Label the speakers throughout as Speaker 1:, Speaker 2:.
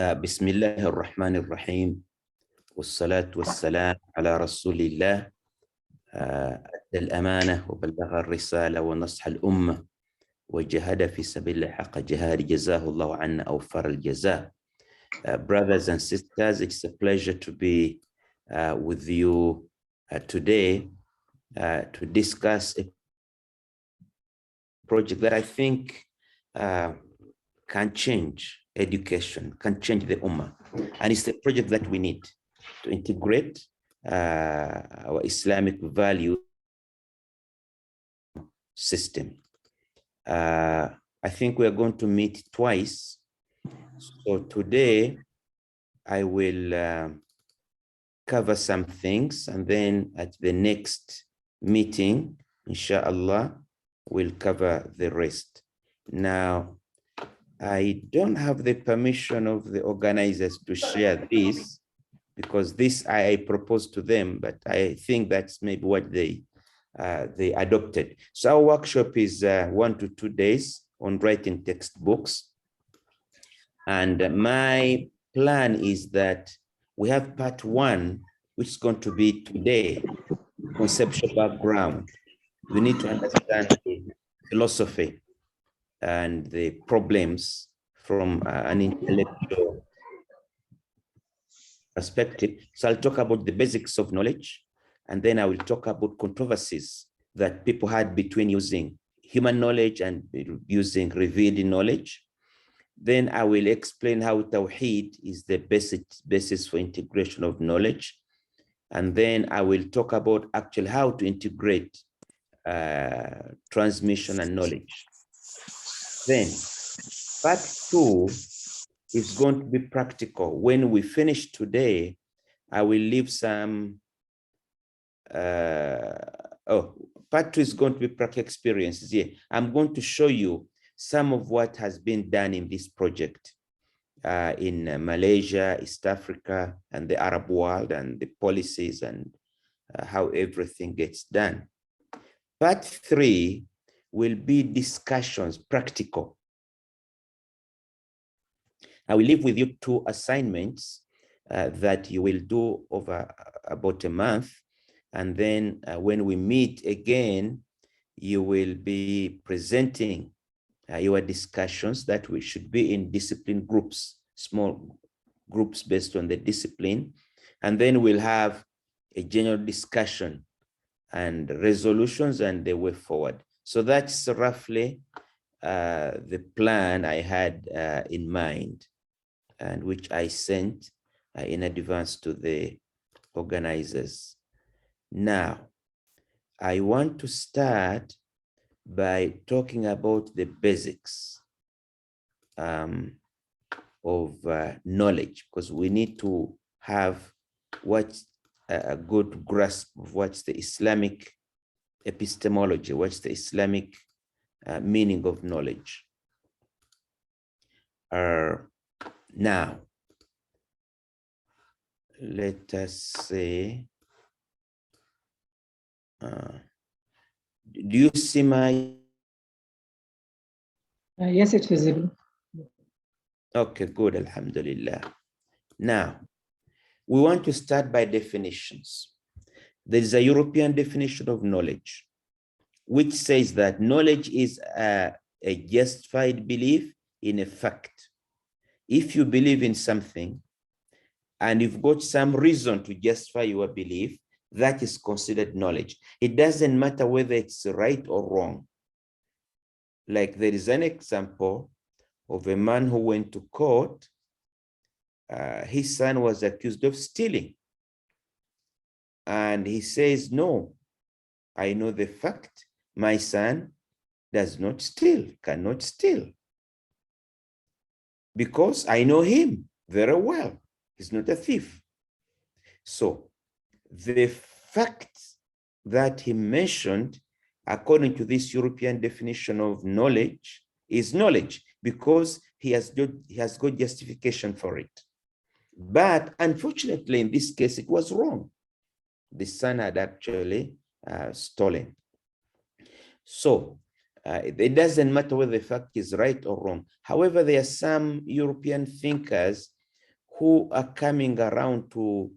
Speaker 1: بسم الله الرحمن الرحيم والصلاة والسلام على رسول الله أدى الأمانة وبلغ الرسالة ونصح الأمة وجاهد في سبيل الله حق جهاد جزاه الله عنا أوفر الجزاء. Brothers and sisters, it's a pleasure to be with you today to discuss a project that I think can change education, can change the Ummah. And it's the project that we need to integrate our Islamic value system. I think we are going to meet twice. So today I will cover some things, and then at the next meeting, inshallah, we'll cover the rest. Now, I don't have the permission of the organizers to share this, because this I proposed to them, but I think that's maybe what they adopted. So our workshop is 1 to 2 days on writing textbooks. And my plan is that we have part 1, which is going to be today, conceptual background. We need to understand the philosophy and the problems from an intellectual perspective. So I'll talk about the basics of knowledge, and then I will talk about controversies that people had between using human knowledge and using revealed knowledge. Then I will explain how Tawheed is the basis for integration of knowledge. And then I will talk about actually how to integrate transmission and knowledge. Then part 2 is going to be practical. When we finish today, I will leave some, part 2 is going to be practical experiences. Yeah, I'm going to show you some of what has been done in this project in Malaysia, East Africa, and the Arab world, and the policies and how everything gets done. Part 3 will be discussions, practical. I will leave with you 2 assignments that you will do over about a month. And then when we meet again, you will be presenting your discussions that we should be in discipline groups, small groups based on the discipline. And then we'll have a general discussion and resolutions and the way forward. So that's roughly the plan I had in mind, and which I sent in advance to the organizers. Now, I want to start by talking about the basics of knowledge, because we need to have what's a good grasp of what's the Islamic epistemology, what's the Islamic meaning of knowledge. Now, let us say, do you see my?
Speaker 2: Yes, it's visible.
Speaker 1: Okay, good, alhamdulillah. Now, we want to start by definitions. There is a European definition of knowledge, which says that knowledge is a justified belief in a fact. If you believe in something and you've got some reason to justify your belief, that is considered knowledge. It doesn't matter whether it's right or wrong. Like there is an example of a man who went to court. His son was accused of stealing. And he says, no, I know the fact. My son does not steal, cannot steal. Because I know him very well. He's not a thief. So the fact that he mentioned, according to this European definition of knowledge, is knowledge because he has got justification for it. But unfortunately, in this case, it was wrong. The son had actually stolen. So it doesn't matter whether the fact is right or wrong. However, there are some European thinkers who are coming around to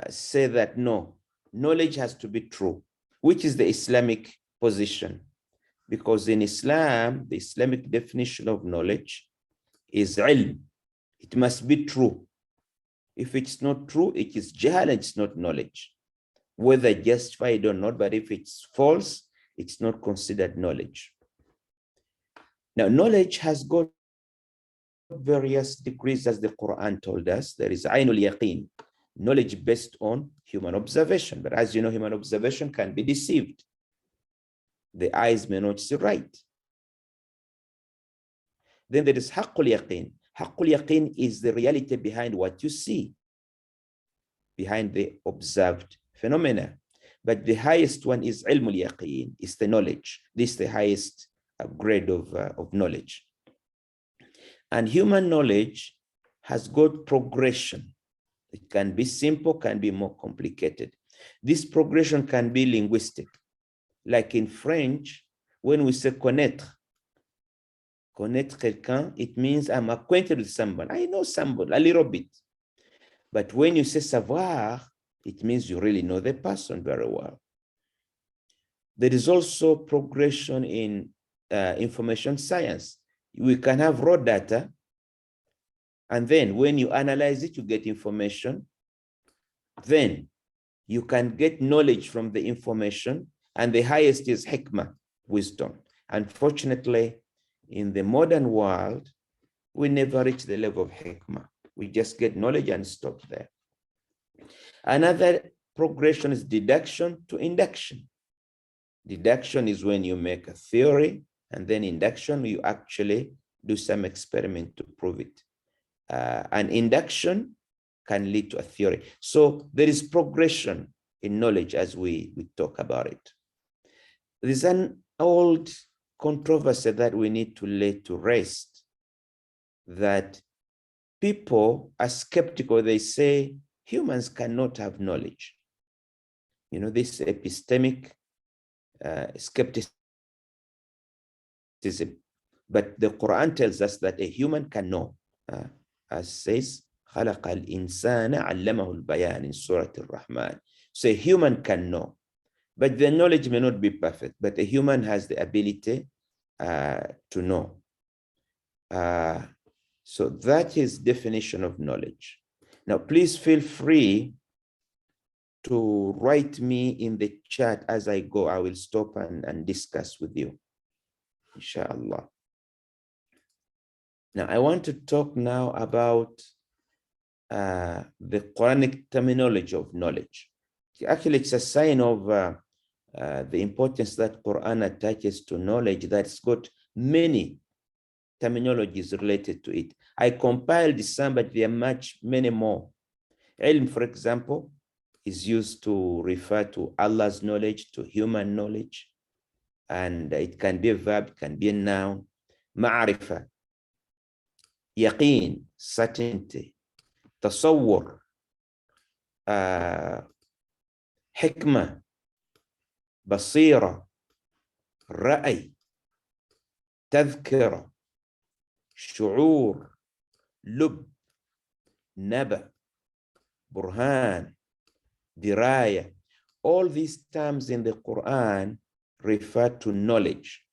Speaker 1: say that no, knowledge has to be true, which is the Islamic position. Because in Islam, the Islamic definition of knowledge is ilm. It must be true. If it's not true, it is jahl, it's not knowledge. Whether justified or not, but if it's false, it's not considered knowledge. Now, knowledge has got various degrees, as the Quran told us. There is ainul yaqeen, knowledge based on human observation. But as you know, human observation can be deceived. The eyes may not see right. Then there is haqqul yaqeen. Haqqul yaqeen is the reality behind what you see, behind the observed phenomena. But the highest one is ilmul yaqeen, is the knowledge. This is the highest grade of knowledge. And human knowledge has got progression. It can be simple, can be more complicated. This progression can be linguistic. Like in French, when we say connaître quelqu'un, it means I'm acquainted with someone. I know someone a little bit. But when you say savoir, it means you really know the person very well. There is also progression in information science. We can have raw data, and then when you analyze it, you get information. Then you can get knowledge from the information, and the highest is hikmah, wisdom. Unfortunately, in the modern world, we never reach the level of hikmah. We just get knowledge and stop there. Another progression is deduction to induction. Deduction is when you make a theory, and then induction, you actually do some experiment to prove it. And induction can lead to a theory. So there is progression in knowledge as we talk about it. There's an old controversy that we need to lay to rest, that people are skeptical. They say humans cannot have knowledge. You know, this epistemic skepticism. But the Quran tells us that a human can know, as says, خَلَقَ الْإِنسَانَ عَلَّمَهُ الْبَيَانِ in Surah Al-Rahman. So a human can know, but the knowledge may not be perfect, but a human has the ability to know. So that is definition of knowledge. Now, please feel free to write me in the chat as I go. I will stop and discuss with you, inshallah. Now, I want to talk now about the Quranic terminology of knowledge. Actually, it's a sign of the importance that Quran attaches to knowledge, that's got many terminologies related to it. I compiled some, but there are many more. Ilm, for example, is used to refer to Allah's knowledge, to human knowledge, and it can be a verb, it can be a noun. Ma'arifa, yaqeen, certainty. Tasawwur, hikmah, basira, ra'ay, tadhkira, shu'ur, lub, naba, burhan, diraya. All these terms in the Quran refer to knowledge.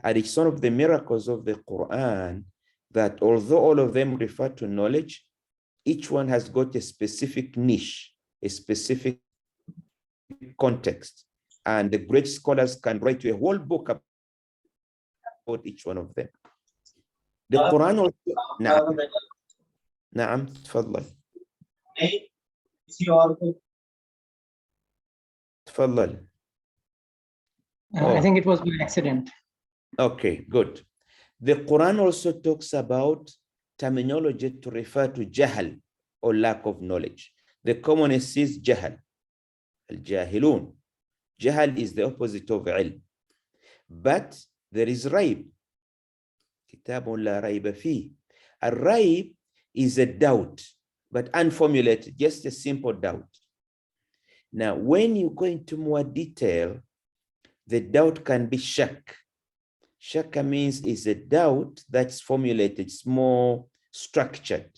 Speaker 1: And it's one of the miracles of the Quran that although all of them refer to knowledge, each one has got a specific niche, a specific context. And the great scholars can write you a whole book about each one of them. The Quran also... نعم تفضل. تفضل.
Speaker 2: I think it was by accident.
Speaker 1: Okay, good. The Quran also talks about terminology to refer to jahl, or lack of knowledge. The commonest is jahl, al-jahilun. Jahl is the opposite of ilm. But there is raib. Kitabun la raiba fi. A raib is a doubt, but unformulated, just a simple doubt. Now, when you go into more detail, the doubt can be shak. Shakka means is a doubt that's formulated, it's more structured.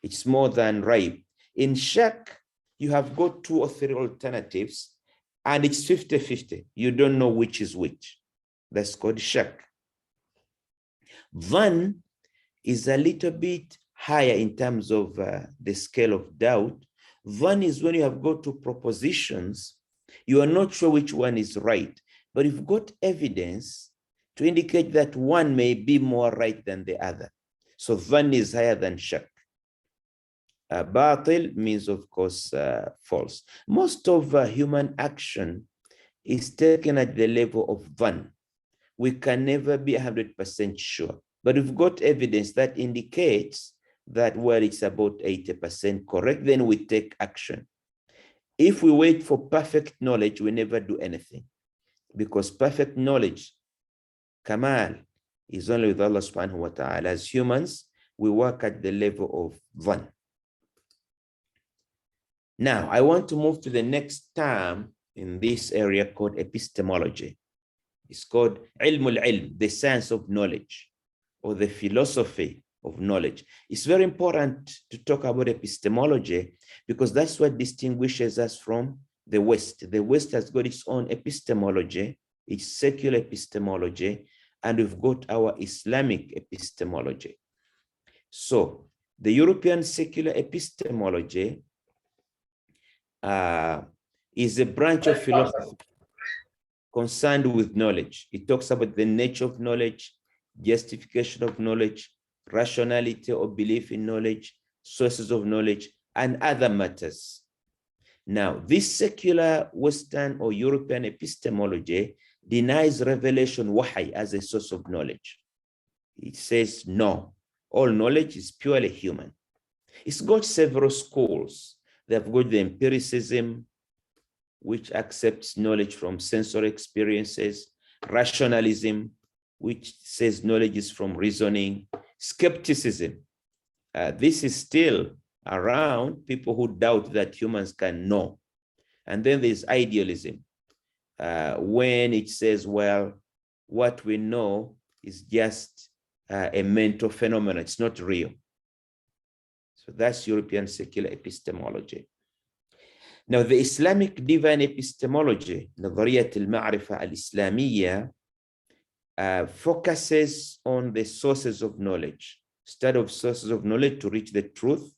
Speaker 1: It's more than raib. In shak, you have got 2 or 3 alternatives, and it's 50-50. You don't know which is which. That's called shak. Dhann is a little bit higher in terms of the scale of doubt. Dhann is when you have got 2 propositions, you are not sure which one is right, but you've got evidence to indicate that one may be more right than the other. So dhann is higher than shak. Batil means, of course, false. Most of human action is taken at the level of dhann. We can never be 100% sure, but we've got evidence that indicates that, well, it's about 80% correct, then we take action. If we wait for perfect knowledge, we never do anything, because perfect knowledge, kamal, is only with Allah subhanahu wa ta'ala. As humans, we work at the level of dhann. Now, I want to move to the next term in this area called epistemology. It's called ilmul ilm, the science of knowledge, or the philosophy of knowledge. It's very important to talk about epistemology because that's what distinguishes us from the West. The West has got its own epistemology, its secular epistemology, and we've got our Islamic epistemology. So the European secular epistemology is a branch of philosophy concerned with knowledge. It talks about the nature of knowledge, justification of knowledge, rationality or belief in knowledge, sources of knowledge, and other matters. Now, this secular Western or European epistemology denies revelation wahi as a source of knowledge. It says, no, all knowledge is purely human. It's got several schools. They've got the empiricism, which accepts knowledge from sensory experiences, rationalism, which says knowledge is from reasoning, skepticism. This is still around, people who doubt that humans can know. And then there's idealism, when it says, well, what we know is just a mental phenomenon, it's not real. So that's European secular epistemology. Now, the Islamic divine epistemology, نظرية المعرفة الإسلامية, focuses on the sources of knowledge, study of sources of knowledge to reach the truth.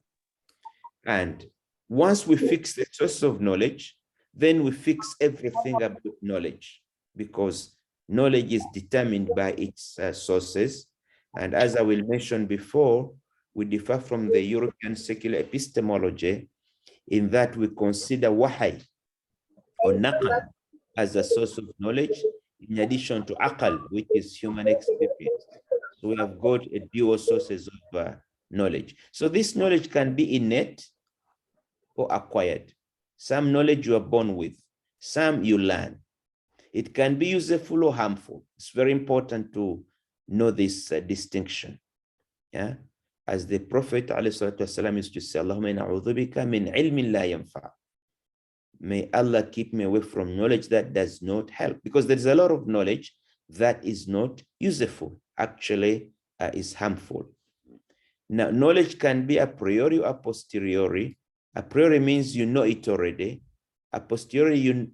Speaker 1: And once we fix the source of knowledge, then we fix everything about knowledge, because knowledge is determined by its sources. And as I will mention before, we differ from the European secular epistemology in that we consider wahi or naqal as a source of knowledge, in addition to aqal, which is human experience. So we have got a dual sources of knowledge. So this knowledge can be innate or acquired. Some knowledge you are born with, some you learn. It can be useful or harmful. It's very important to know this distinction. Yeah. As the Prophet ﷺ used to say, Allahumma inna a'udhu bika min ilmin la yanfa. May Allah keep me away from knowledge that does not help, because there's a lot of knowledge that is not useful, actually is harmful. Now, knowledge can be a priori or a posteriori. A priori means you know it already. A posteriori,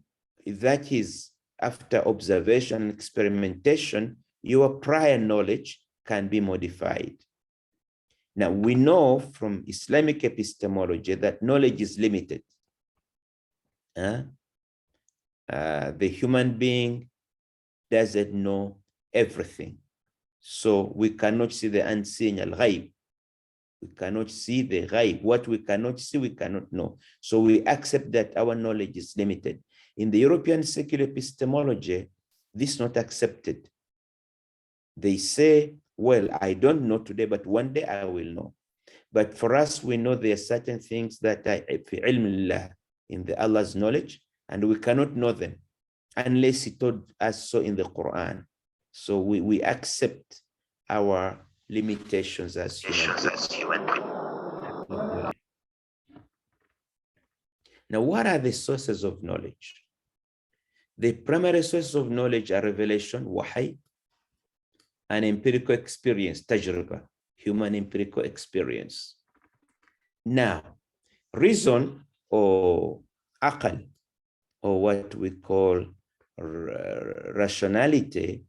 Speaker 1: that is after observation and experimentation, your prior knowledge can be modified. Now, we know from Islamic epistemology that knowledge is limited. The human being doesn't know everything. So we cannot see the unseen, al-ghaib. We cannot see the ghaib. What we cannot see, we cannot know. So we accept that our knowledge is limited. In the European secular epistemology, this is not accepted. They say, well, I don't know today, but one day I will know. But for us, we know there are certain things that are in the Allah's knowledge, and we cannot know them unless He told us so in the Quran. So we accept our limitations as human beings. Now, what are the sources of knowledge? The primary sources of knowledge are revelation, wahi, and empirical experience, tajriba, human empirical experience. Now, reason or aql, or what we call rationality,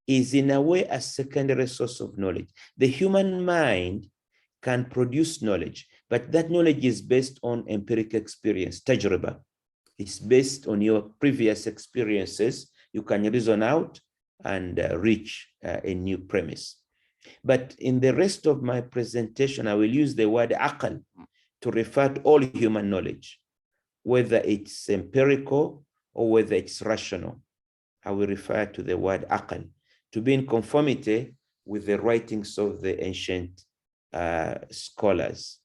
Speaker 1: is in a way a secondary source of knowledge. The human mind can produce knowledge, but that knowledge is based on empirical experience, tajriba. It's based on your previous experiences. You can reason out and reach a new premise. But in the rest of my presentation, I will use the word aql to refer to all human knowledge, whether it's empirical or whether it's rational. I will refer to the word aql to be in conformity with the writings of the ancient scholars.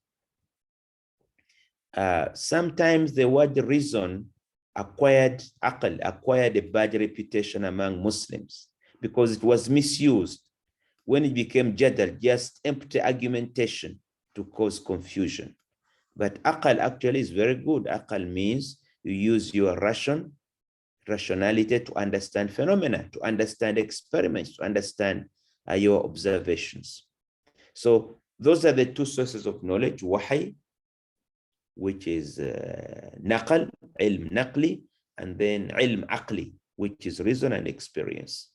Speaker 1: Sometimes the word reason acquired a bad reputation among Muslims because it was misused when it became jadal, just empty argumentation to cause confusion. But aql actually is very good. Aql means you use your rationality to understand phenomena, to understand experiments, to understand your observations. So those are the two sources of knowledge: wahy, which is naql, ilm naqli, and then ilm aqli, which is reason and experience.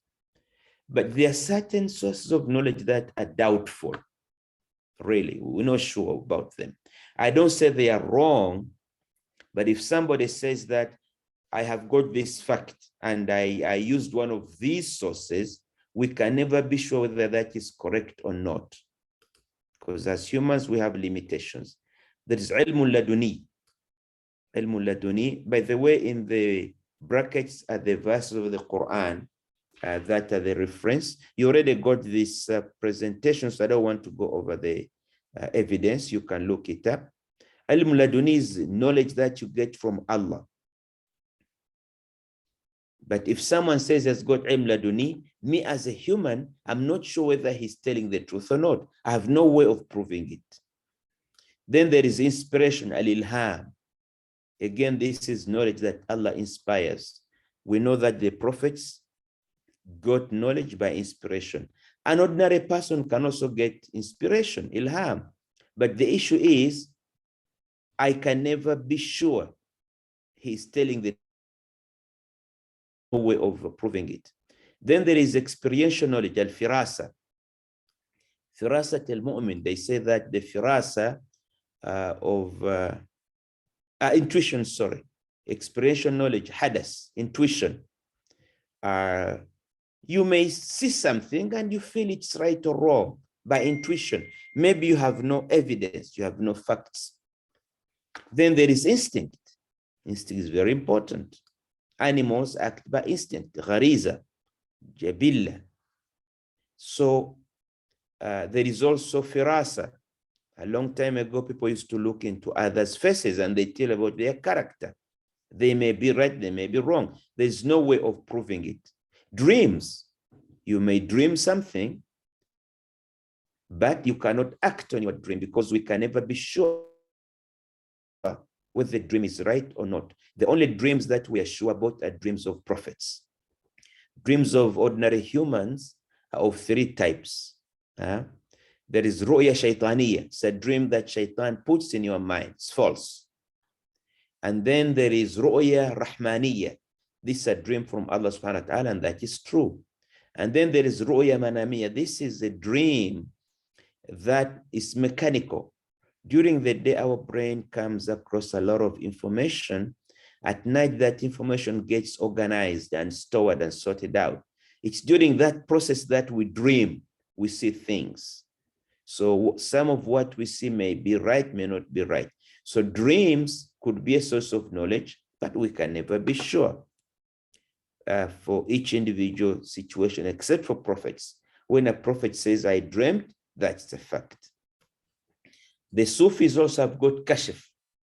Speaker 1: But there are certain sources of knowledge that are doubtful. Really, we're not sure about them. I don't say they are wrong, but if somebody says that I have got this fact and I used one of these sources, we can never be sure whether that is correct or not. Because as humans, we have limitations. There is ilmul laduni. Ilmul laduni, by the way, in the brackets are the verses of the Quran that are the reference. You already got this presentation, so I don't want to go over the evidence. You can look it up. Ilmul laduni is knowledge that you get from Allah. But if someone says has got ilm laduni, me as a human, I'm not sure whether he's telling the truth or not. I have no way of proving it. Then there is inspiration, al-ilham. Again, this is knowledge that Allah inspires. We know that the prophets got knowledge by inspiration. An ordinary person can also get inspiration, ilham. But the issue is, I can never be sure he's telling the way of proving it. Then there is experiential knowledge, al-firasa. Firasat al-mu'min, they say that the firasa of intuition, sorry, experiential knowledge, hadas, intuition. You may see something and you feel it's right or wrong by intuition. Maybe you have no evidence, you have no facts. Then there is instinct. Instinct is very important. Animals act by instinct, ghariza, jabilla. So there is also firasa. A long time ago, people used to look into others' faces and they tell about their character. They may be right, they may be wrong. There's no way of proving it. Dreams. You may dream something, but you cannot act on your dream because we can never be sure whether the dream is right or not. The only dreams that we are sure about are dreams of prophets. Dreams of ordinary humans are of three types. There is ru'ya shaytaniyya. It's a dream that shaitan puts in your mind. It's false. And then there is ru'ya rahmaniyya. This is a dream from Allah subhanahu wa ta'ala, and that is true. And then there is ru'ya manamiyya. This is a dream that is mechanical. During the day, our brain comes across a lot of information. At night, that information gets organized and stored and sorted out. It's during that process that we dream, we see things. So some of what we see may be right, may not be right. So dreams could be a source of knowledge, but we can never be sure for each individual situation, except for prophets. When a prophet says, I dreamt, that's a fact. The Sufis also have got kashf.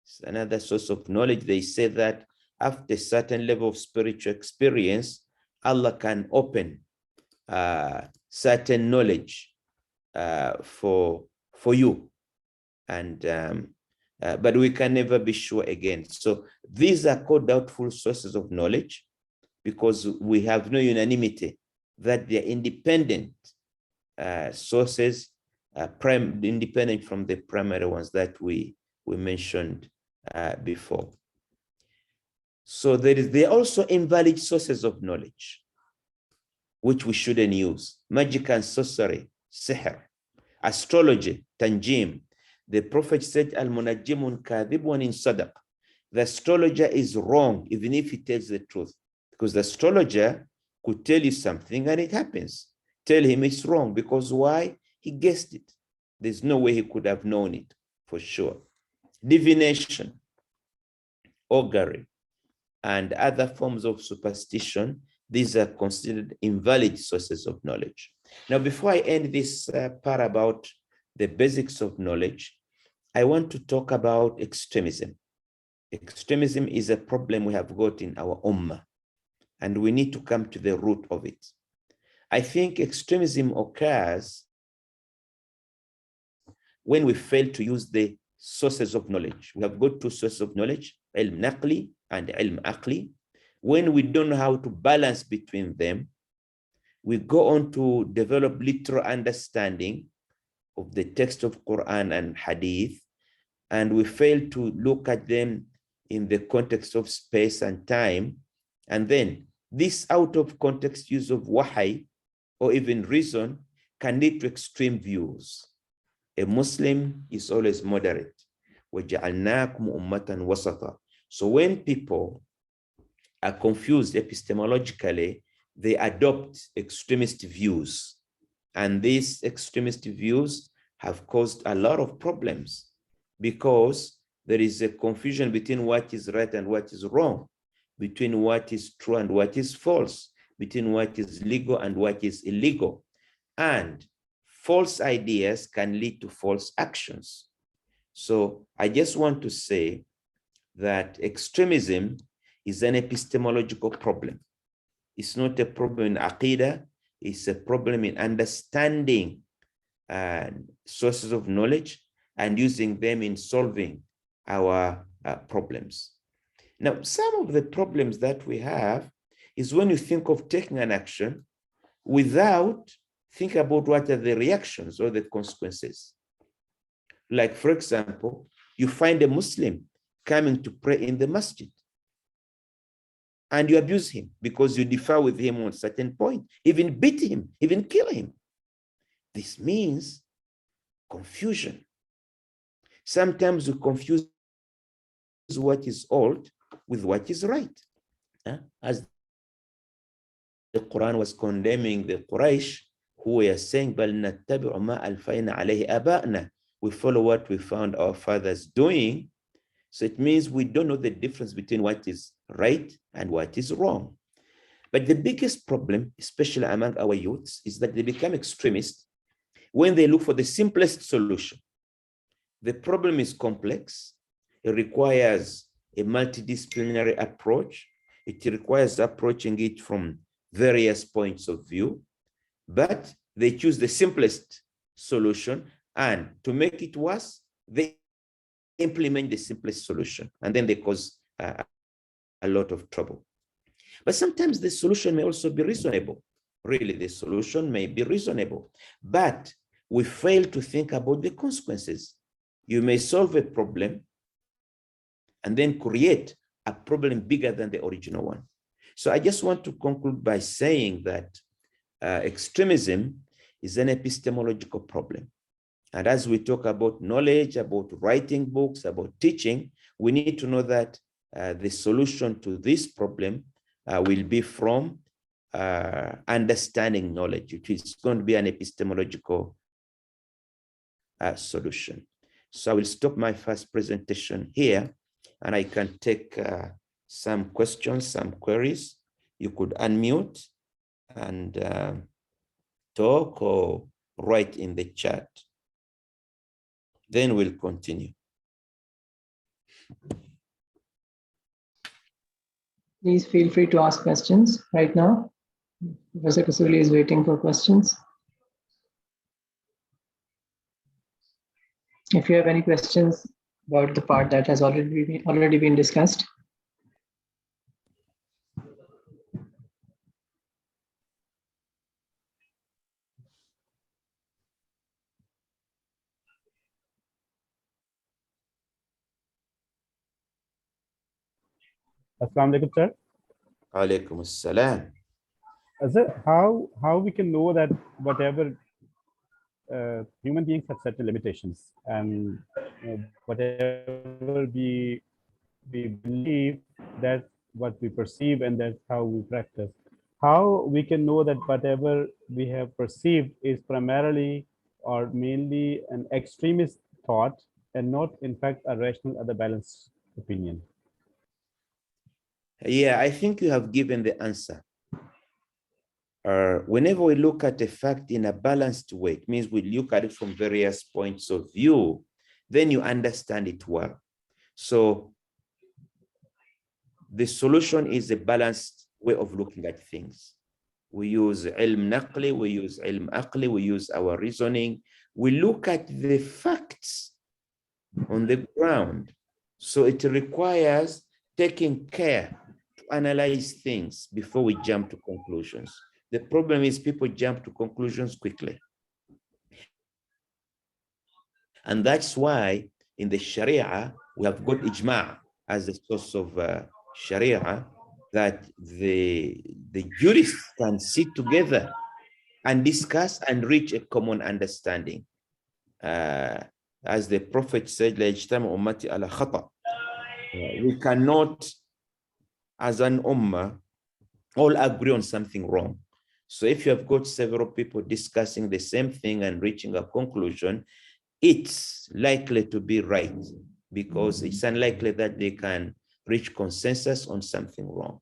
Speaker 1: It's another source of knowledge. They say that after a certain level of spiritual experience, Allah can open certain knowledge for you. And but we can never be sure again. So these are called doubtful sources of knowledge because we have no unanimity that they are independent sources independent from the primary ones that we mentioned before. So there are also invalid sources of knowledge, which we shouldn't use. Magic and sorcery, sihr, astrology, tanjim. The Prophet said, Al-Munajjimun kadhibun in sadaq. The astrologer is wrong, even if he tells the truth, because the astrologer could tell you something and it happens. Tell him it's wrong, because why? He guessed it. There's no way he could have known it for sure. Divination, augury, and other forms of superstition, these are considered invalid sources of knowledge. Now, before I end this part about the basics of knowledge, I want to talk about extremism. Extremism is a problem we have got in our ummah, and we need to come to the root of it. I think extremism occurs when we fail to use the sources of knowledge. We have got two sources of knowledge, ilm naqli and ilm aqli. When we don't know how to balance between them, we go on to develop literal understanding of the text of Quran and Hadith, and we fail to look at them in the context of space and time. And then this out of context use of wahi or even reason can lead to extreme views. A Muslim is always moderate. وَجَعَلْنَاكُمْ أُمَّةً وَسَطًا. So when people are confused epistemologically, they adopt extremist views. And these extremist views have caused a lot of problems because there is a confusion between what is right and what is wrong, between what is true and what is false, between what is legal and what is illegal. And false ideas can lead to false actions. So I just want to say that extremism is an epistemological problem. It's not a problem in Aqidah, it's a problem in understanding sources of knowledge and using them in solving our problems. Now, some of the problems that we have is when you think of taking an action without thinking about what are the reactions or the consequences. Like, for example, you find a Muslim coming to pray in the masjid and you abuse him because you differ with him on a certain point, even beat him, even kill him. This means confusion. Sometimes we confuse what is old with what is right. As the Quran was condemning the Quraysh who were saying, بَلْ نَتَّبِعُ مَا أَلْفَيْنَا عَلَيْهِ أَبَاءَنَا. We follow what we found our fathers doing. So it means we don't know the difference between what is right and what is wrong. But the biggest problem, especially among our youths, is that they become extremists when they look for the simplest solution. The problem is complex. It requires a multidisciplinary approach. It requires approaching it from various points of view, but they choose the simplest solution, and to make it worse, they implement the simplest solution, and then they cause a lot of trouble. But sometimes the solution may also be reasonable. Really, the solution may be reasonable, but we fail to think about the consequences. You may solve a problem and then create a problem bigger than the original one. So I just want to conclude by saying that extremism is an epistemological problem. And as we talk about knowledge, about writing books, about teaching, we need to know that the solution to this problem will be from understanding knowledge. It is going to be an epistemological solution. So I will stop my first presentation here, and I can take some questions, some queries. You could unmute and talk or write in the chat. Then we'll continue.
Speaker 2: Please feel free to ask questions right now. Professor Kasauli is waiting for questions. If you have any questions about the part that has already been discussed.
Speaker 3: Assalamu alaikum, sir.
Speaker 1: Alaikum assalam.
Speaker 3: Sir, how we can know that whatever human beings have certain limitations, and whatever we believe, that's what we perceive, and that's how we practice. How we can know that whatever we have perceived is primarily or mainly an extremist thought and not, in fact, a rational or the balanced opinion?
Speaker 1: Yeah, I think you have given the answer. Whenever we look at a fact in a balanced way, it means we look at it from various points of view, then you understand it well. So the solution is a balanced way of looking at things. We use ilm naqli, we use ilm aqli, we use our reasoning. We look at the facts on the ground. So it requires taking care to analyze things before we jump to conclusions. The problem is people jump to conclusions quickly. And that's why in the Sharia, we have got ijma' as the source of Sharia, that the jurists can sit together and discuss and reach a common understanding. As the Prophet said, we cannot, as an ummah, all agree on something wrong. So if you have got several people discussing the same thing and reaching a conclusion, it's likely to be right, because it's unlikely that they can reach consensus on something wrong.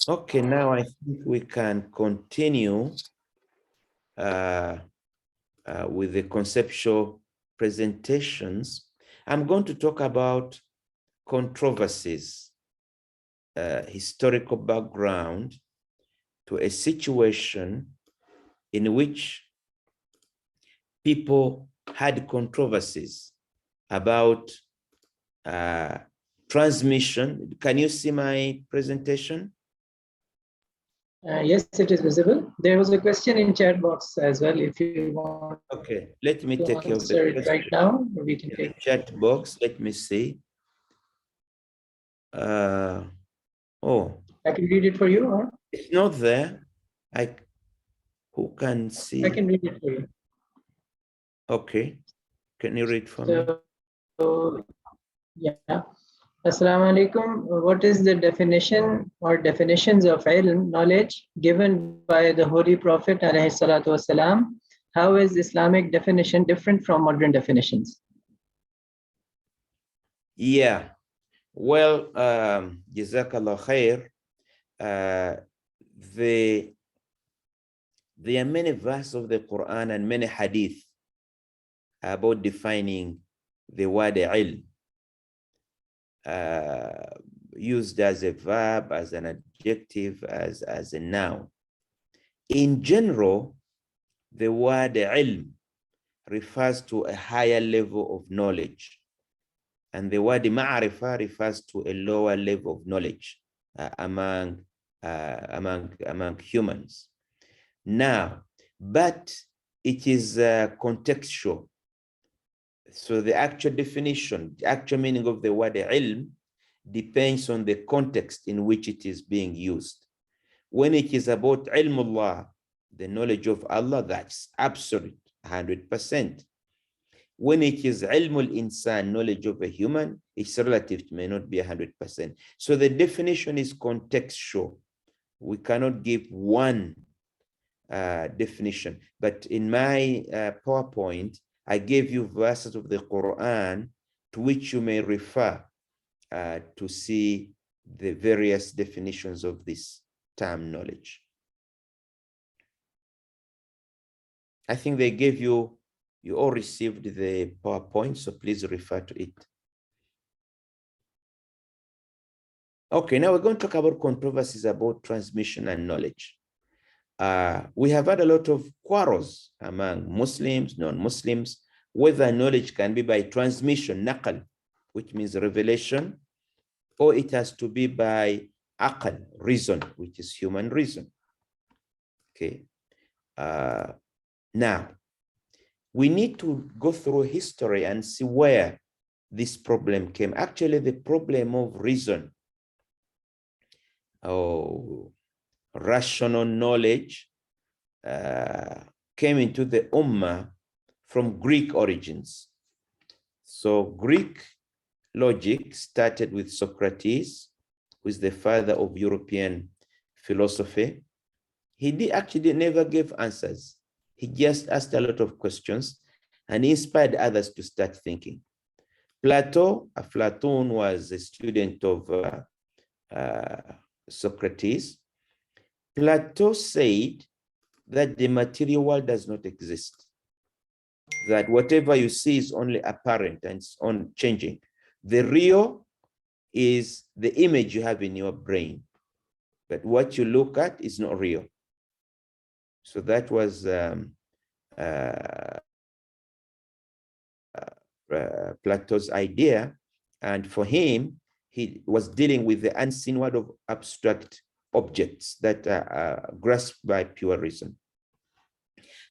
Speaker 1: Okay, now I think we can continue with the conceptual presentations. I'm going to talk about controversies, historical background to a situation in which people had controversies about transmission. Can you see my presentation?
Speaker 2: Yes, it is visible. There was a question in chat box as well. If you want
Speaker 1: Okay, let me
Speaker 2: to
Speaker 1: take care of
Speaker 2: answer
Speaker 1: the
Speaker 2: it right now, we can
Speaker 1: in
Speaker 2: take
Speaker 1: the chat box. Let me see. Oh,
Speaker 2: I can read it for you, or
Speaker 1: it's not there. Who can see?
Speaker 2: I can read it for you.
Speaker 1: Okay, can you read for me?
Speaker 2: So, yeah. Assalamu alaikum. What is the definition or definitions of ilm, knowledge, given by the Holy Prophet alayhi salatu wasalam? How is Islamic definition different from modern definitions?
Speaker 1: Yeah, well, Jazakallah khair. There are many verses of the Quran and many hadith about defining the word ilm, used as a verb, as an adjective, as a noun. In general, the word ilm refers to a higher level of knowledge, and the word ma'rifah refers to a lower level of knowledge among humans. Now, but it is contextual. So the actual definition, the actual meaning of the word ilm depends on the context in which it is being used. When it is about ilmullah, the knowledge of Allah, that's absolute, 100%. When it is ilmul insan, knowledge of a human, it's relative, it may not be 100%. So the definition is contextual. We cannot give one definition, but in my PowerPoint, I gave you verses of the Quran to which you may refer to see the various definitions of this term knowledge. I think they gave you all received the PowerPoint, so please refer to it. Okay, now we're going to talk about controversies about transmission and knowledge. We have had a lot of quarrels among Muslims, non-Muslims, whether knowledge can be by transmission, naqal, which means revelation, or it has to be by aqal, reason, which is human reason. Okay. Now, we need to go through history and see where this problem came. Actually, the problem of reason, or rational knowledge, came into the Ummah from Greek origins. So Greek logic started with Socrates, who is the father of European philosophy. He actually never gave answers. He just asked a lot of questions and inspired others to start thinking. Plato was a student of Socrates. Plato said that the material world does not exist, that whatever you see is only apparent and it's on changing. The real is the image you have in your brain, but what you look at is not real. So that was Plato's idea, and for him, he was dealing with the unseen world of abstract objects that are grasped by pure reason.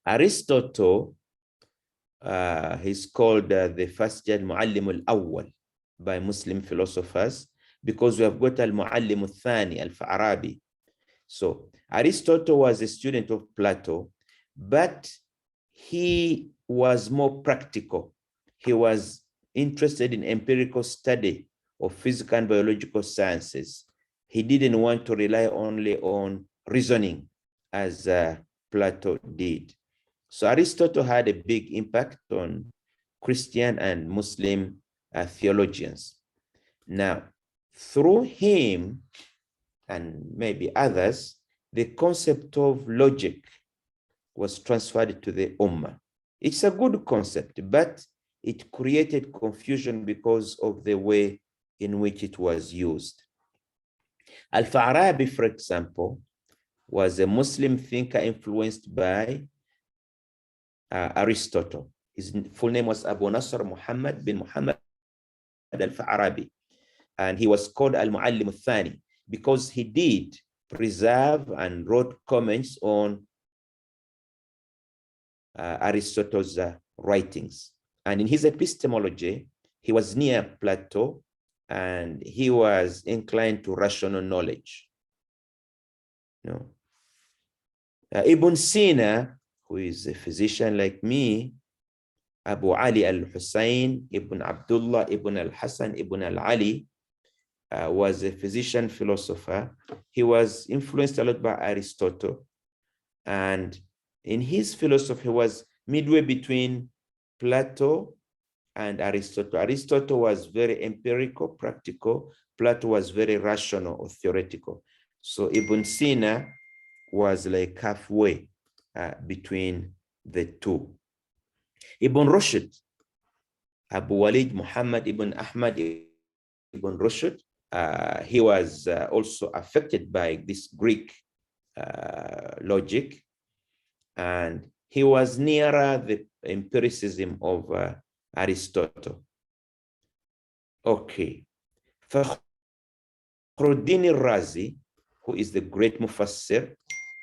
Speaker 1: Aristotle, he's called the first Muallim al-Awwal by Muslim philosophers, because we have got al-Muallim al-Thani, al-Farabi. So Aristotle was a student of Plato, but he was more practical. He was interested in empirical study of physical and biological sciences. He didn't want to rely only on reasoning as Plato did. So Aristotle had a big impact on Christian and Muslim theologians. Now, through him and maybe others, the concept of logic was transferred to the Ummah. It's a good concept, but it created confusion because of the way in which it was used. Al-Farabi, for example, was a Muslim thinker influenced by Aristotle. His full name was Abu Nasr Muhammad bin Muhammad al-Farabi, and he was called Al-Muallim al-Thani because he did preserve and wrote comments on Aristotle's writings. And in his epistemology, he was near Plato, and he was inclined to rational knowledge. Ibn Sina, who is a physician like me, Abu Ali al-Hussein, Ibn Abdullah, Ibn al-Hassan, Ibn al-Ali, was a physician philosopher. He was influenced a lot by Aristotle. And in his philosophy, he was midway between Plato and Aristotle. Aristotle was very empirical, practical. Plato was very rational or theoretical. So Ibn Sina was like halfway between the two. Ibn Rushd, Abu Walid Muhammad ibn Ahmad ibn Rushd, he was also affected by this Greek logic, and he was nearer the empiricism of Aristotle. Okay. Fakhruddin al-Razi, who is the great Mufassir,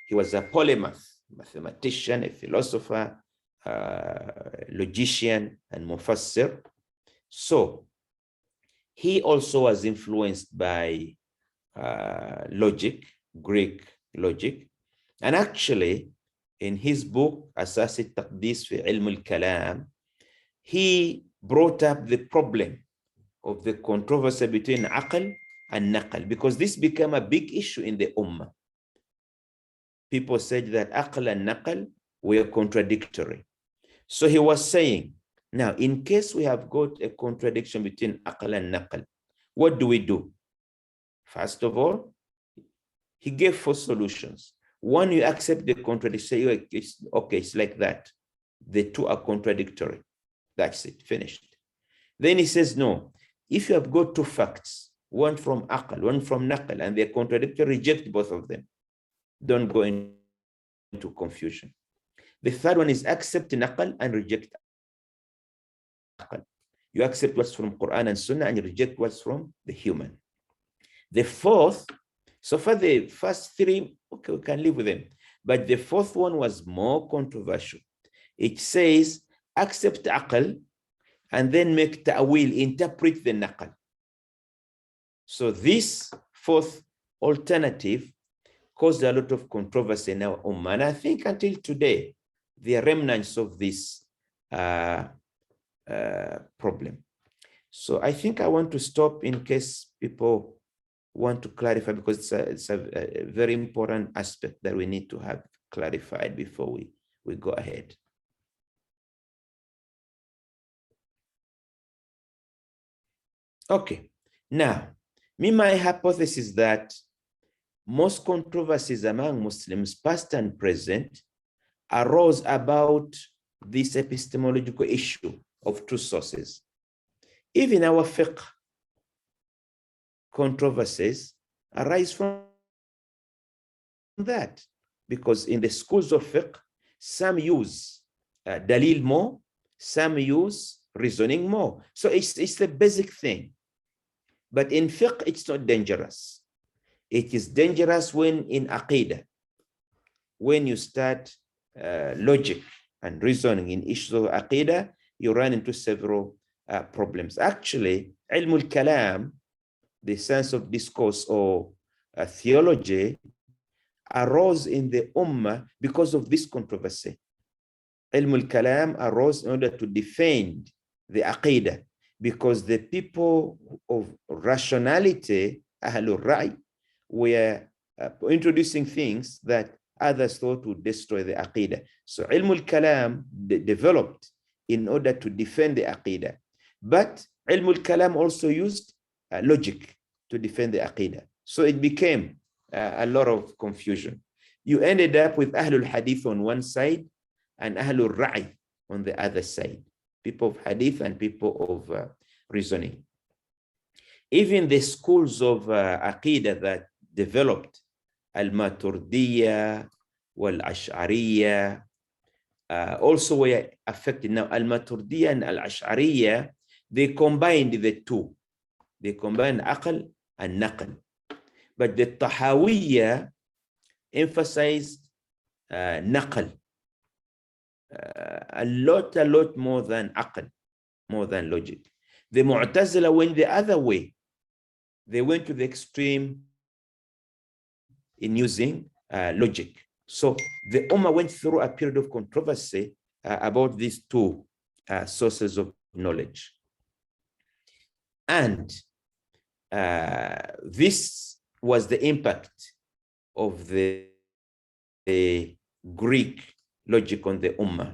Speaker 1: he was a polymath, mathematician, a philosopher, logician, and Mufassir. So he also was influenced by logic, Greek logic. And actually, in his book, Asas al-Taqdis fi Ilm al-Kalam, he brought up the problem of the controversy between Aql and Naql, because this became a big issue in the Ummah. People said that Aql and Naql were contradictory. So he was saying, now, in case we have got a contradiction between Aql and Naql, what do we do? First of all, he gave 4 solutions. One, you accept the contradiction. It's like that. The two are contradictory. That's it, finished. Then he says, no, if you have got 2 facts, one from Aql, one from Naql, and they're contradictory, reject both of them. Don't go into confusion. The third one is accept Naql and reject Aql. You accept what's from Quran and Sunnah and you reject what's from the human. The fourth, so far the first 3, okay, we can live with them. But the fourth one was more controversial. It says, accept aql, and then make ta'wil, interpret the naql. So this fourth alternative caused a lot of controversy in our ummah. And I think until today, there are remnants of this problem. So I think I want to stop in case people want to clarify, because it's a very important aspect that we need to have clarified before we go ahead. Okay, now, my hypothesis that most controversies among Muslims, past and present, arose about this epistemological issue of two sources. Even our fiqh controversies arise from that, because in the schools of fiqh, some use dalil more, some use reasoning more. So it's the basic thing. But in fiqh, it's not dangerous. It is dangerous when in aqidah, when you start logic and reasoning in issues of aqidah, you run into several problems. Actually, ilm al-kalam, the science of discourse or theology, arose in the ummah because of this controversy. Ilm al-kalam arose in order to defend the aqidah, because the people of rationality, ahlul ra'i, were introducing things that others thought would destroy the aqidah. So ilm al-kalam developed in order to defend the aqidah. But ilm al-kalam also used logic to defend the aqidah. So it became a lot of confusion. You ended up with ahlul hadith on one side and ahlul ra'i on the other side. People of hadith and people of reasoning. Even the schools of aqidah that developed, al-Maturidiyya, wal-Ash'ariyya, also were affected. Now, al-Maturidiyya and al-Ash'ariyya, they combined the two. They combined aql and naql. But the Tahawiyya emphasized naql a lot more than aql, more than logic. The Mu'tazila went the other way. They went to the extreme in using logic. So the Ummah went through a period of controversy about these two sources of knowledge. And this was the impact of the Greek logic on the Ummah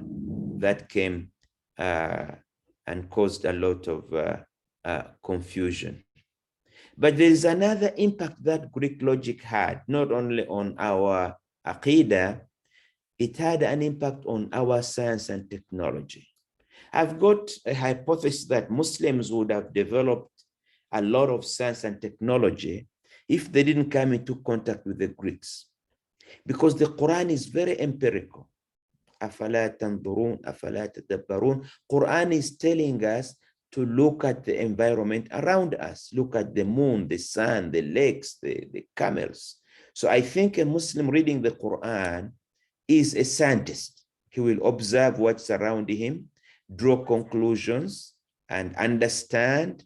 Speaker 1: that came and caused a lot of confusion. But there is another impact that Greek logic had, not only on our aqidah, it had an impact on our science and technology. I've got a hypothesis that Muslims would have developed a lot of science and technology if they didn't come into contact with the Greeks, because the Quran is very empirical. أَفَلَا تَنْظُرُونَ أَفَلَا تَدَبَّرُونَ. Quran is telling us to look at the environment around us, look at the moon, the sun, the lakes, the camels. So I think a Muslim reading the Quran is a scientist. He will observe what's around him, draw conclusions, and understand,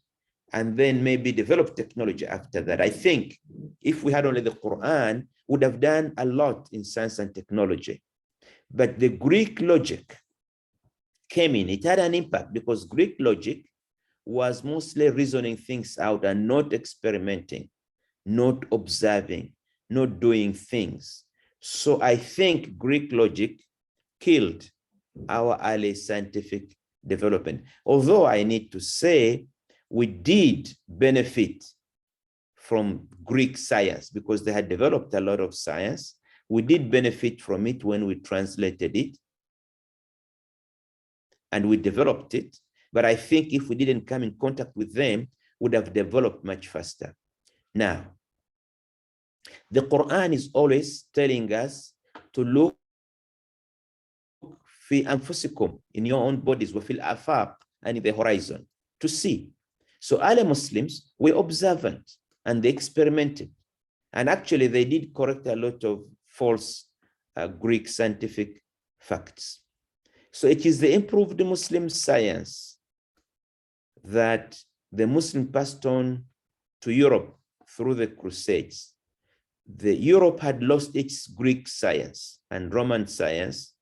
Speaker 1: and then maybe develop technology after that. I think if we had only the Quran, we would have done a lot in science and technology. But the Greek logic came in. It had an impact because Greek logic was mostly reasoning things out and not experimenting, not observing, not doing things. So I think Greek logic killed our early scientific development. Although I need to say we did benefit from Greek science because they had developed a lot of science. We did benefit from it when we translated it and we developed it. But I think if we didn't come in contact with them, would have developed much faster. Now, the Quran is always telling us to look fi anfusikum, in your own bodies, wa fil afaq, and in the horizon, to see. So early Muslims were observant and they experimented. And actually they did correct a lot of false Greek scientific facts. So it is the improved Muslim science that the Muslim passed on to Europe through the Crusades. Europe had lost its Greek science and Roman science,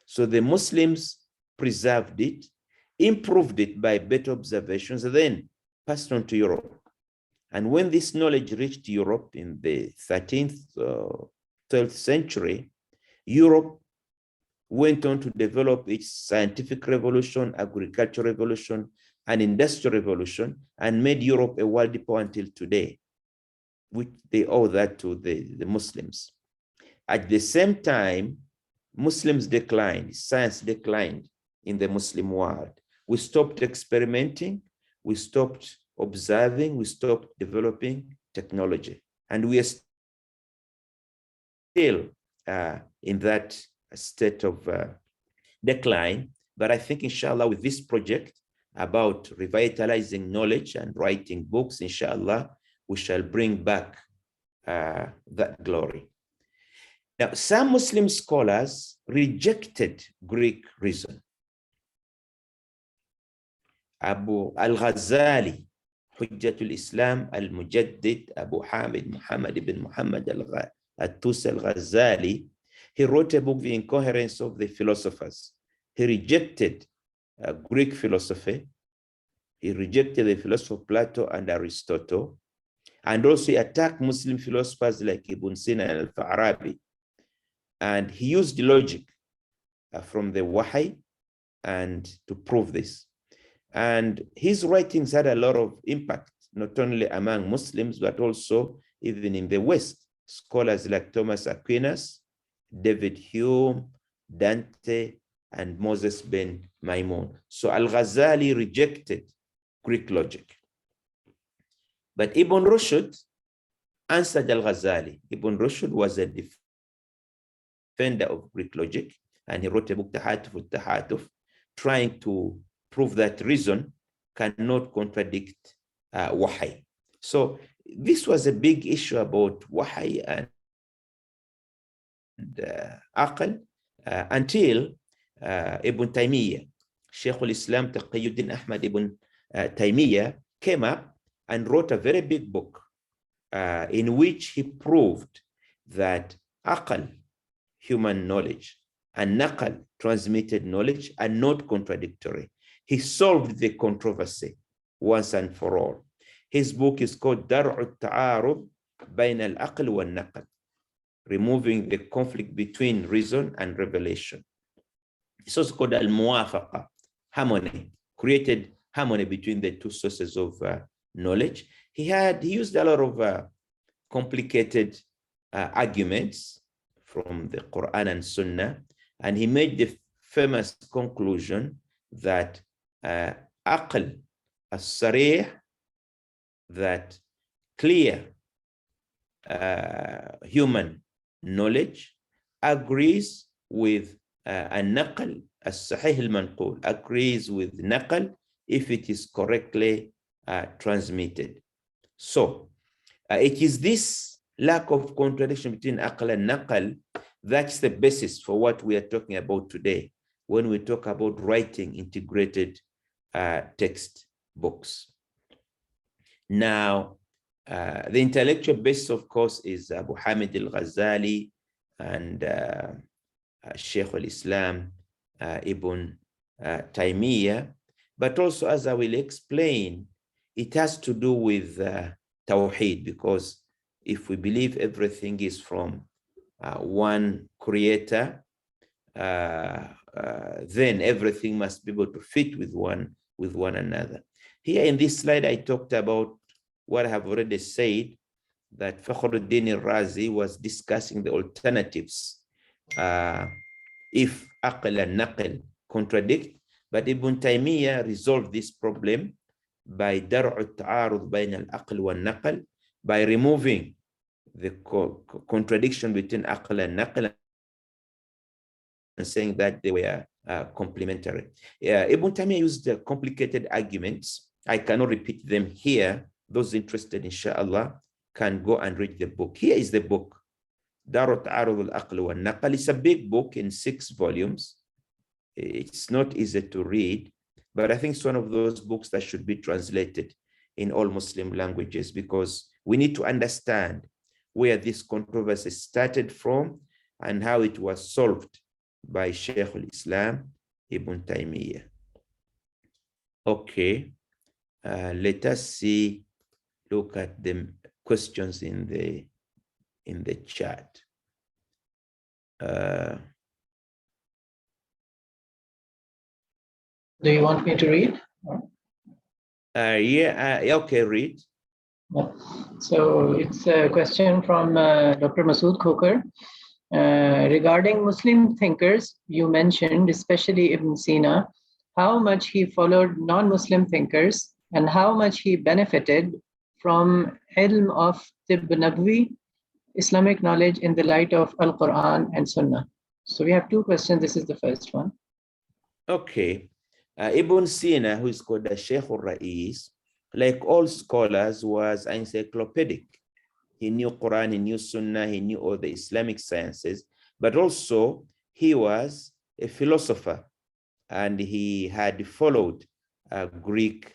Speaker 1: so the Muslims preserved it, improved it by better observations, then passed on to Europe. And when this knowledge reached Europe in the 13th, 12th century, Europe went on to develop its scientific revolution, agricultural revolution, and industrial revolution, and made Europe a world power until today, which they owe that to the Muslims. At the same time, Muslims declined, science declined in the Muslim world. We stopped experimenting, we stopped observing, we stopped developing technology. And we are still in that state of decline. But I think, inshallah, with this project about revitalizing knowledge and writing books, inshallah, we shall bring back that glory. Now, some Muslim scholars rejected Greek reason. Abu al-Ghazali, Hujjatul Islam al-Mujaddid, Abu Hamid Muhammad ibn Muhammad al-Tusi al-Ghazali, he wrote a book, The Incoherence of the Philosophers. He rejected Greek philosophy. He rejected the philosophy of Plato and Aristotle. And also he attacked Muslim philosophers like Ibn Sina and Al-Farabi. And he used logic from the Wahy and to prove this. And his writings had a lot of impact, not only among Muslims, but also even in the West. Scholars like Thomas Aquinas, David Hume, Dante, and Moses ben Maimon. So Al-Ghazali rejected Greek logic. But Ibn Rushd answered Al-Ghazali. Ibn Rushd was a defender of Greek logic, and he wrote a book, Tahatuf al-Tahatuf, trying to prove that reason cannot contradict Wahy. So this was a big issue about Wahy and Aql until Ibn Taymiyyah, Shaykh al-Islam Taqiyuddin Ahmad ibn Taymiyyah came up and wrote a very big book in which he proved that Aql, human knowledge, and Naql, transmitted knowledge, are not contradictory. He solved the controversy once and for all. His book is called Dar'u al-Ta'arud Bayn al-Aql wa al-Naql, removing the conflict between reason and revelation. It's also called al-Muwafaqa, harmony, created harmony between the two sources of knowledge. He used a lot of complicated arguments from the Quran and Sunnah, and he made the famous conclusion that aql as-sarih, that clear human knowledge, agrees with an-naql as-sahih al-manqul, agrees with naql if it is correctly transmitted. So it is this lack of contradiction between aql and naql that's the basis for what we are talking about today when we talk about writing integrated text books. Now, the intellectual basis, of course, is Abu Hamid al-Ghazali and Shaykh al-Islam Ibn Taymiyyah. But also, as I will explain, it has to do with Tawheed, because if we believe everything is from one creator, then everything must be able to fit with one another. Here in this slide, I talked about what I have already said, that Fakhruddin al-Razi was discussing the alternatives if aql and naql contradict, but Ibn Taymiyyah resolved this problem by dar'u al-ta'arud bayn al-aql wa al-naql, by removing the contradiction between aql and naql and saying that they were complementary. Ibn Taymiyyah used complicated arguments. I cannot repeat them here. Those interested, inshallah, can go and read the book. Here is the book, Dar'u Ta'arud al-Aql wa al-Naql. It's a big book in 6 volumes. It's not easy to read, but I think it's one of those books that should be translated in all Muslim languages, because we need to understand where this controversy started from and how it was solved by Shaykh al-Islam Ibn Taymiyyah. Okay, let us see, look at the questions in the chat.
Speaker 2: Do you want me to read?
Speaker 1: Okay, read.
Speaker 2: Yeah. So it's a question from Dr. Masood Khoker. Regarding Muslim thinkers, you mentioned, especially Ibn Sina, how much he followed non-Muslim thinkers and how much he benefited from ilm of Tibb Nabwi, Islamic knowledge in the light of Al-Quran and Sunnah. So we have two questions. This is the first one.
Speaker 1: Okay. Ibn Sina, who is called the Sheikh al-Ra'is, like all scholars, was encyclopedic. He knew Quran, he knew Sunnah, he knew all the Islamic sciences, but also he was a philosopher, and he had followed Greek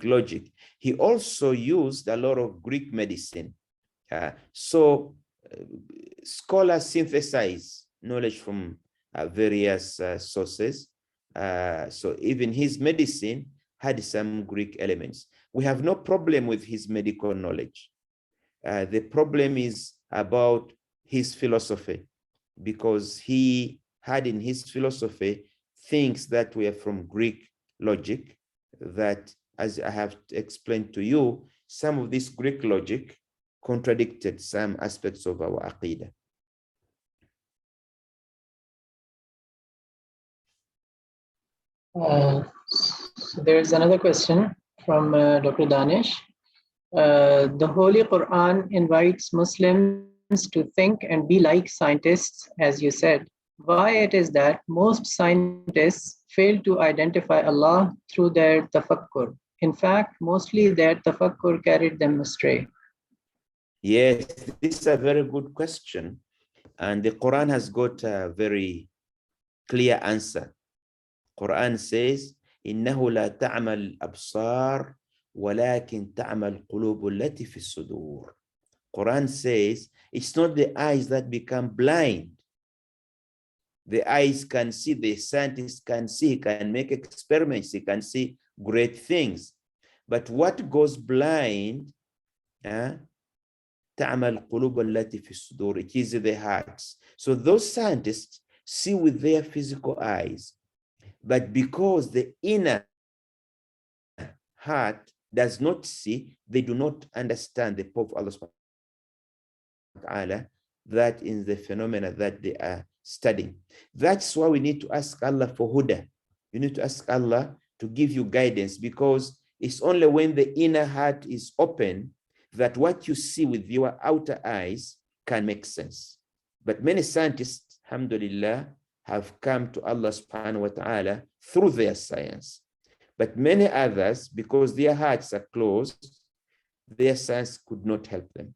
Speaker 1: logic. He also used a lot of Greek medicine. Scholars synthesize knowledge from various sources. So even his medicine had some Greek elements. We have no problem with his medical knowledge. The problem is about his philosophy, because he had in his philosophy things that were from Greek logic that, as I have explained to you, some of this Greek logic contradicted some aspects of our aqidah.
Speaker 2: So there is another question from Dr. Danish. The Holy Quran invites Muslims to think and be like scientists, as you said. Why it is that most scientists fail to identify Allah through their tafakkur? In fact, mostly their tafakkur carried them astray.
Speaker 1: Yes, this is a very good question. And the Quran has got a very clear answer. Quran says, إِنَّهُ لَا تَعْمَى الْأَبْصَارِ وَلَكِنْ تَعْمَى الْقُلُوبُ الَّتِي فِي الصُّدُورِ. Quran says, it's not the eyes that become blind. The eyes can see, the scientists can see, can make experiments, he can see great things. But what goes blind, تَعْمَى الْقُلُوبُ الَّتِي فِي الصُّدُورِ, it is the hearts. So those scientists see with their physical eyes, but because the inner heart does not see, they do not understand the power of Allah subhanahu wa ta'ala, that is the phenomena that they are studying. That's why we need to ask Allah for huda. You need to ask Allah to give you guidance, because it's only when the inner heart is open that what you see with your outer eyes can make sense. But many scientists, alhamdulillah, have come to Allah subhanahu wa ta'ala through their science. But many others, because their hearts are closed, their science could not help them.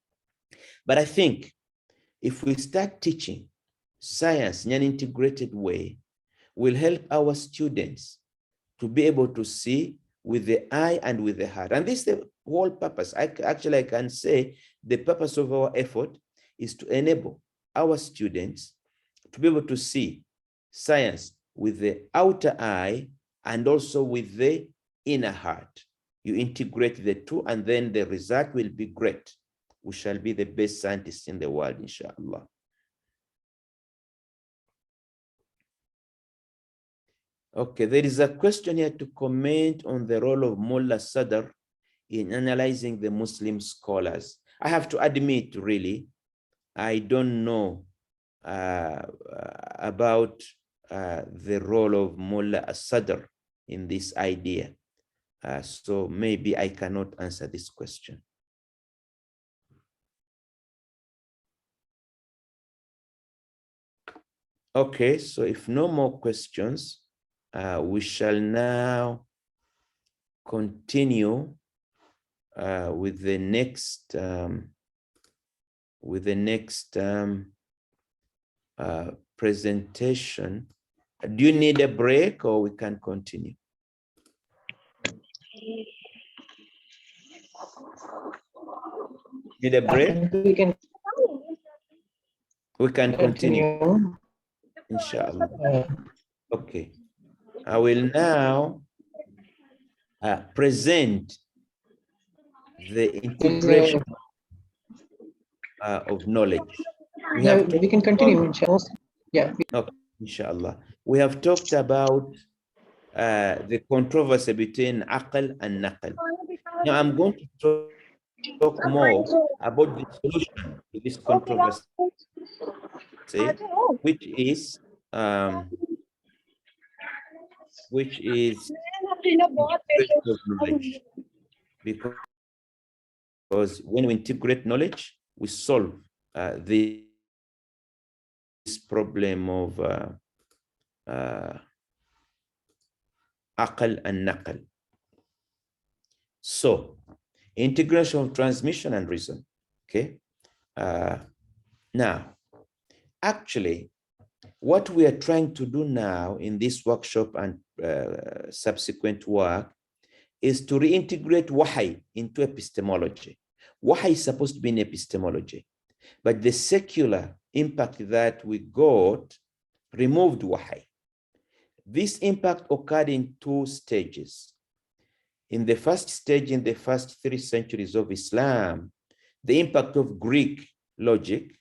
Speaker 1: But I think if we start teaching science in an integrated way, will help our students to be able to see with the eye and with the heart. And this is the whole purpose. I can say the purpose of our effort is to enable our students to be able to see science with the outer eye and also with the inner heart. You integrate the two, and then the result will be great. We shall be the best scientists in the world, inshallah. Okay, there is a question here to comment on the role of Mullah Sadr in analyzing the Muslim scholars. I have to admit, really, I don't know about the role of Mullah Sadr in this idea. So maybe I cannot answer this question. Okay, so if no more questions, we shall now continue with the next presentation Do you need a break or we can continue? Need a break? We can continue. Inshallah. Okay. I will now present the integration of knowledge.
Speaker 2: We can continue, inshallah. Yeah.
Speaker 1: Okay, inshallah. We have talked about the controversy between aql and naql. Now I'm going to talk more about the solution to this controversy, which is integration of knowledge. Because when we integrate knowledge, we solve this problem of aql and naql. So, integration of transmission and reason. Okay. Now, actually, what we are trying to do now in this workshop and subsequent work is to reintegrate wahy into epistemology. Wahy is supposed to be in epistemology, but the secular impact that we got removed wahy. This impact occurred in two stages. In the first stage, in the first 3 centuries of Islam, the impact of Greek logic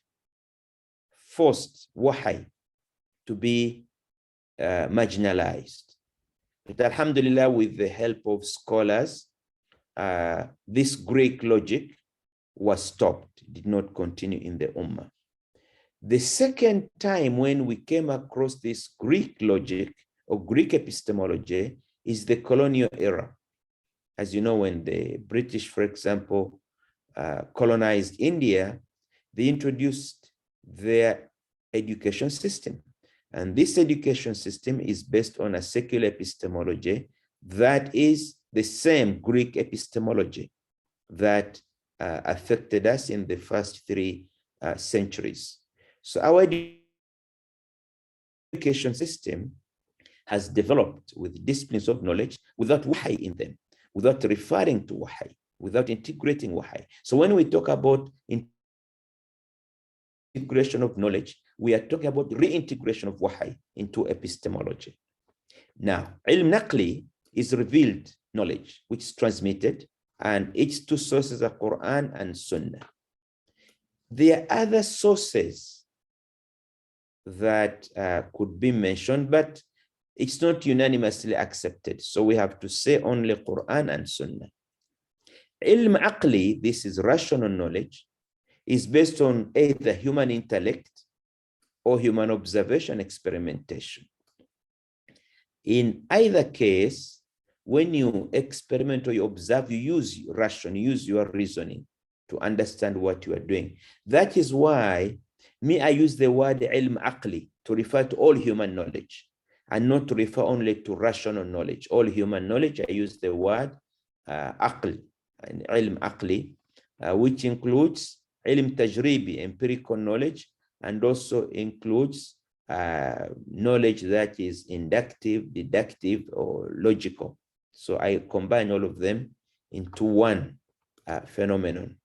Speaker 1: forced wahy to be marginalized. But alhamdulillah, with the help of scholars, this Greek logic was stopped, did not continue in the Ummah. The second time when we came across this Greek logic or Greek epistemology is the colonial era. As you know, when the British, for example, colonized India, they introduced their education system. And this education system is based on a secular epistemology that is the same Greek epistemology that affected us in the first 3 centuries. So our education system has developed with disciplines of knowledge without wahy in them, without referring to wahy, without integrating wahy. So when we talk about integration of knowledge, we are talking about reintegration of wahy into epistemology. Now, ilm naqli is revealed knowledge, which is transmitted, and its 2 sources are Quran and Sunnah. There are other sources that could be mentioned, but it's not unanimously accepted. So we have to say only Quran and Sunnah. Ilm aqli, this is rational knowledge, is based on either human intellect or human observation experimentation. In either case, when you experiment or you observe, you use ration, you use your reasoning to understand what you are doing. That is why I use the word ilm aqli to refer to all human knowledge and not to refer only to rational knowledge. All human knowledge, I use the word aql, ilm aqli, which includes ilm tajribi, empirical knowledge, and also includes knowledge that is inductive, deductive, or logical. So I combine all of them into one phenomenon.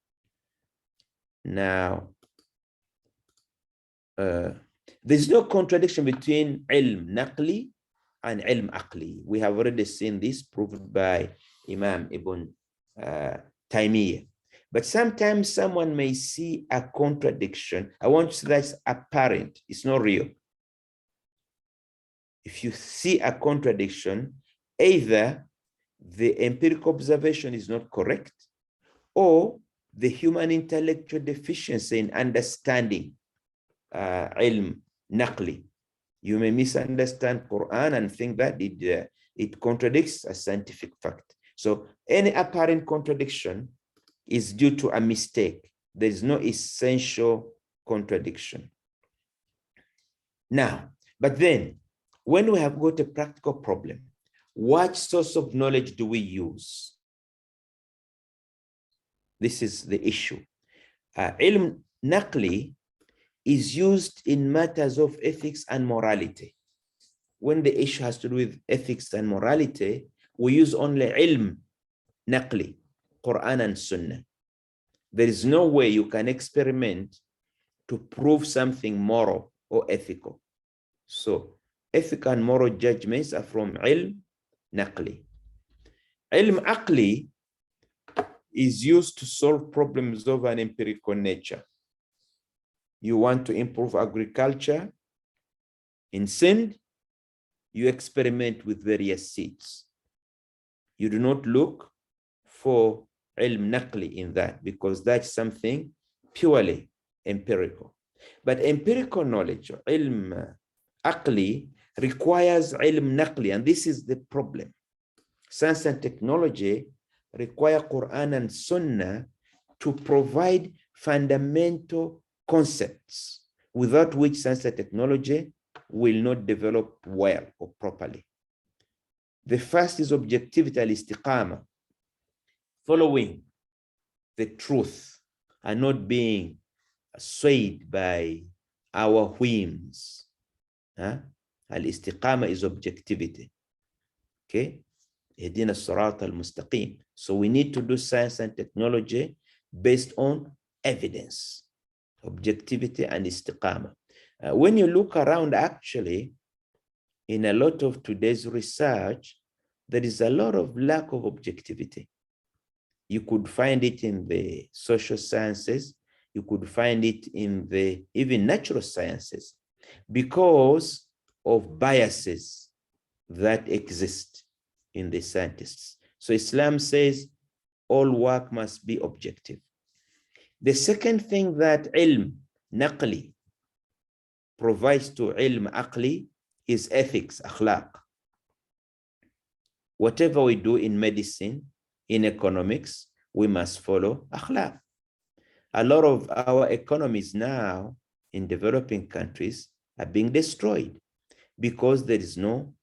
Speaker 1: Now, there's no contradiction between ilm naqli and ilm aqli. We have already seen this proved by Imam Ibn Taymiyyah. But sometimes someone may see a contradiction. I want to say that's apparent. It's not real. If you see a contradiction, either the empirical observation is not correct, or the human intellectual deficiency in understanding ilm naqli. You may misunderstand Quran and think that it contradicts a scientific fact. So any apparent contradiction is due to a mistake. There is no essential contradiction. Now, but then, when we have got a practical problem, what source of knowledge do we use? This is the issue. Ilm naqli is used in matters of ethics and morality. when the issue has to do with ethics and morality, we use only ilm naqli, Quran and Sunnah. There is no way you can experiment to prove something moral or ethical. So ethical and moral judgments are from ilm naqli. Ilm aqli is used to solve problems of an empirical nature. You want to improve agriculture in Sindh, you experiment with various seeds. You do not look for ilm naqli in that, because that's something purely empirical. But empirical knowledge, ilm aqli, requires ilm naqli, and this is the problem. Science and technology require Quran and Sunnah to provide fundamental concepts, without which science and technology will not develop well or properly. The first is objectivity, al-istiqama, following the truth and not being swayed by our whims. Al-istiqama is objectivity. Okay? Ihdina as-sirata al-mustaqim. So we need to do science and technology based on evidence, objectivity and istiqama. When you look around, actually, in a lot of today's research, there is a lot of lack of objectivity. You could find it in the social sciences, you could find it in the even natural sciences, because of biases that exist in the scientists. So Islam says all work must be objective. The second thing that ilm naqli provides to ilm aqli is ethics, akhlaq. Whatever we do in medicine, in economics, we must follow akhlaq. A lot of our economies now in developing countries are being destroyed because there is no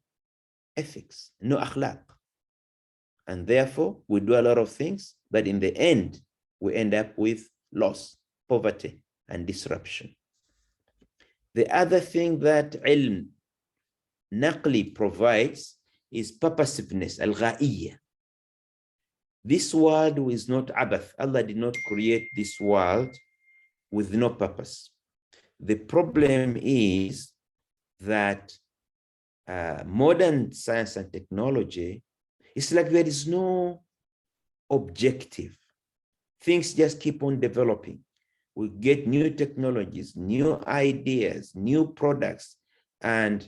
Speaker 1: ethics, no akhlaq. And therefore, we do a lot of things, but in the end, we end up with loss, poverty, and disruption. The other thing that ilm naqli provides is purposiveness, al-gha'iyya. This world is not abath. Allah did not create this world with no purpose. The problem is that modern science and technology, it's like there is no objective. Things just keep on developing. We get new technologies, new ideas, new products. And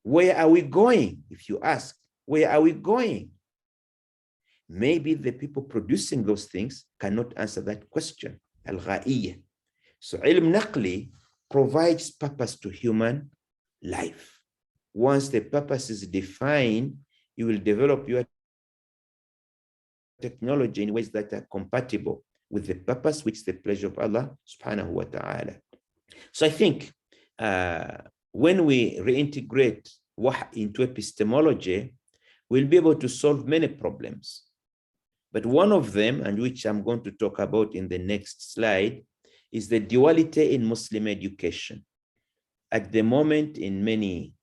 Speaker 1: where are we going? If you ask, where are we going? Maybe the people producing those things cannot answer that question, al-gha'iyya. So ilm naqli provides purpose to human life. Once the purpose is defined, you will develop your technology in ways that are compatible with the purpose, which is the pleasure of Allah subhanahu wa ta'ala. So I think when we reintegrate wahy into epistemology, we'll be able to solve many problems. But one of them, and which I'm going to talk about in the next slide, is the duality in Muslim education. At the moment, in many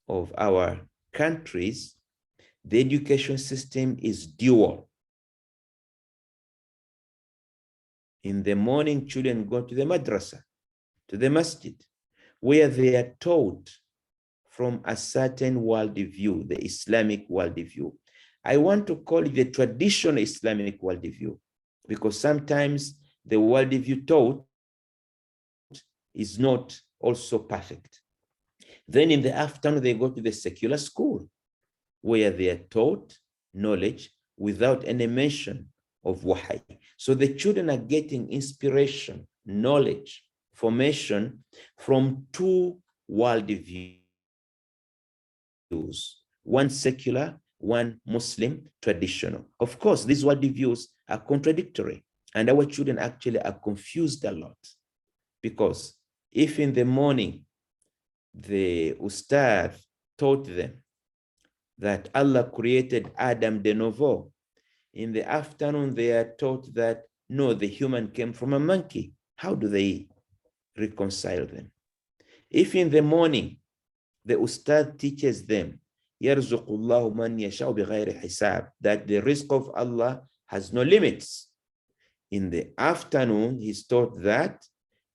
Speaker 1: of our countries, the education system is dual. In the morning, children go to the madrasa, to the masjid, where they are taught from a certain worldview, the Islamic worldview. I want to call it the traditional Islamic worldview, because sometimes the worldview taught is not also perfect. Then in the afternoon, they go to the secular school, where they are taught knowledge without any mention of wahy. So the children are getting inspiration, knowledge, formation from two worldviews, one secular, one Muslim, traditional. Of course, these worldviews are contradictory, and our children actually are confused a lot, because if in the morning the ustad taught them that Allah created Adam de novo, in the afternoon they are taught that no, the human came from a monkey. How do they reconcile them? If in the morning the ustad teaches them, يَرْزُقُ اللَّهُ مَنْ يَشَاءُ بِغَيْرِ حِسَابٍ, that the risk of Allah has no limits. In the afternoon, he's taught that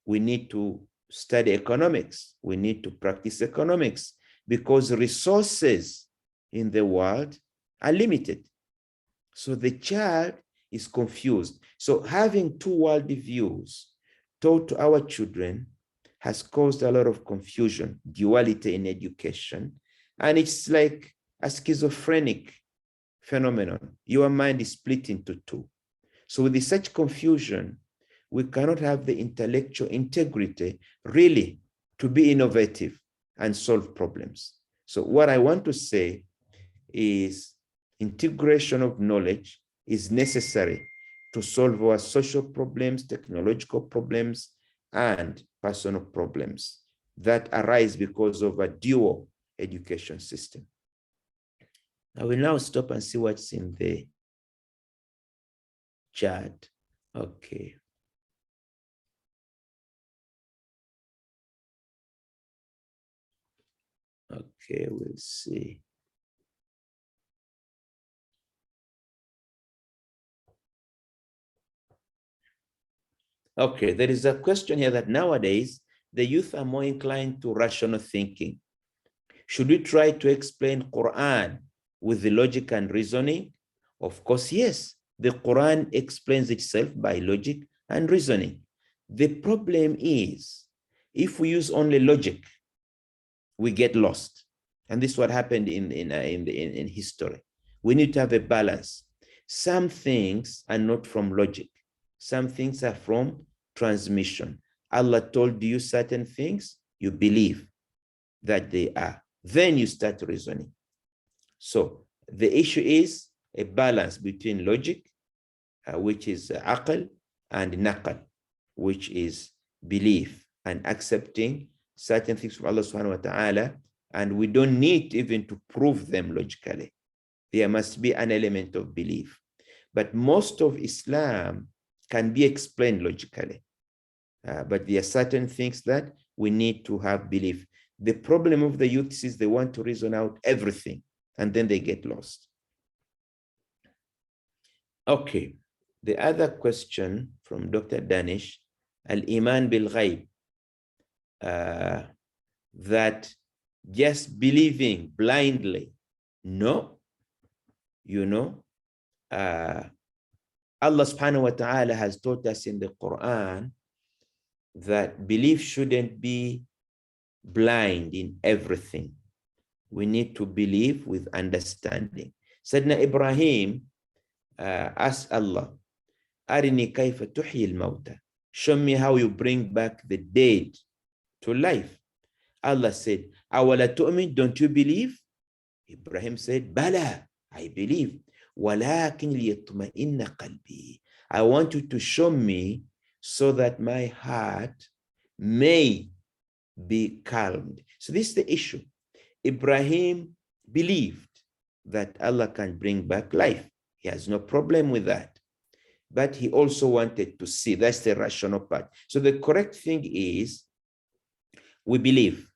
Speaker 1: we need to study economics. We need to practice economics because resources in the world are limited. So the child is confused. So having two world views taught to our children has caused a lot of confusion, duality in education. And it's like a schizophrenic phenomenon. Your mind is split into two. So with such confusion, we cannot have the intellectual integrity really to be innovative and solve problems. So what I want to say is integration of knowledge is necessary to solve our social problems, technological problems, and personal problems that arise because of a dual education system. I will now stop and see what's in the chat. Okay. Okay, we'll see. Okay, there is a question here that nowadays the youth are more inclined to rational thinking. Should we try to explain Quran with the logic and reasoning? Of course, yes. The Quran explains itself by logic and reasoning. The problem is, if we use only logic, we get lost. And this is what happened in history. We need to have a balance. Some things are not from logic. Some things are from transmission. Allah told you certain things, you believe that they are. Then you start reasoning. So the issue is a balance between logic, which is aql, and naql, which is belief and accepting certain things from Allah subhanahu wa ta'ala, and we don't need even to prove them logically. There must be an element of belief. But most of Islam can be explained logically. But there are certain things that we need to have belief. The problem of the youth is they want to reason out everything, and then they get lost. Okay, the other question from Dr. Danish, Al-Iman bil-Ghaib, that just believing blindly. No, you know, Allah subhanahu wa ta'ala has taught us in the Quran that belief shouldn't be blind in everything. We need to believe with understanding. Sayyidina Ibrahim asked Allah, Arini kayfa tuhyi al-mawta. Show me how you bring back the dead to life. Allah said, Awala tu'min, don't you believe? Ibrahim said, Bala, I believe. Walakin liyatma'inna qalbi. I want you to show me so that my heart may be calmed. So this is the issue. Ibrahim believed that Allah can bring back life. He has no problem with that. But he also wanted to see. That's the rational part. So the correct thing is, we believe.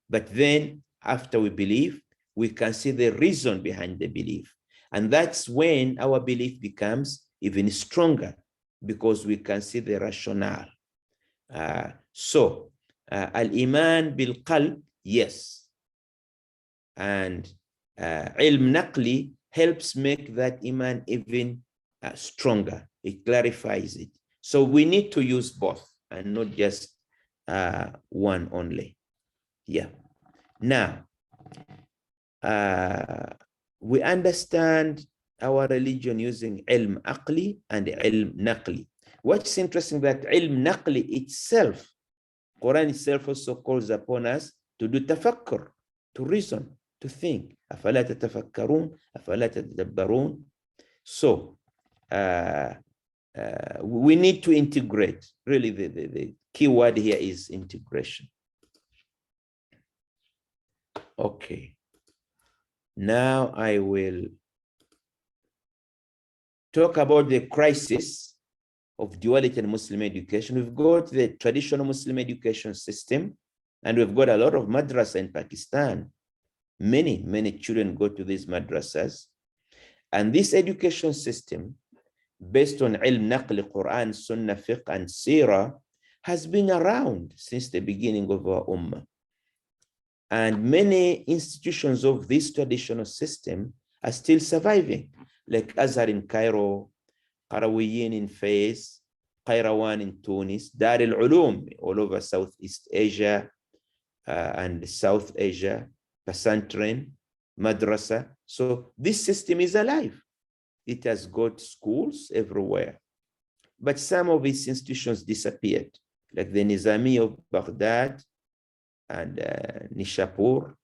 Speaker 1: But then after we believe, we can see the reason behind the belief. And that's when our belief becomes even stronger, because we can see the rationale. Al-Iman bil-Qalb, yes. And ilm naqli helps make that Iman even stronger. It clarifies it. So we need to use both and not just one only. Yeah. Now, we understand our religion using ilm aqli and ilm naqli. What's interesting that ilm naqli itself, Quran itself also calls upon us to do tafakkur, to reason, to think. أَفَلَا تَتَفَكَّرُونَ أَفَلَا تَتَدَبَّرُونَ. So we need to integrate. Really, the key word here is integration. Okay. Now I will talk about the crisis of duality in Muslim education. We've got the traditional Muslim education system, And we've got a lot of madrasa in Pakistan. Many children go to these madrasas. And this education system, based on ilm naql, Quran, Sunnah, fiqh, and seerah, has been around since the beginning of our ummah. And many institutions of this traditional system are still surviving, like Azhar in Cairo, Qarawiyyin in Fez, Qayrawan in Tunis, Dar al-Ulum all over Southeast Asia and South Asia, Pasantren, Madrasa. So this system is alive. It has got schools everywhere. But some of its institutions disappeared, like the Nizami of Baghdad and Nishapur,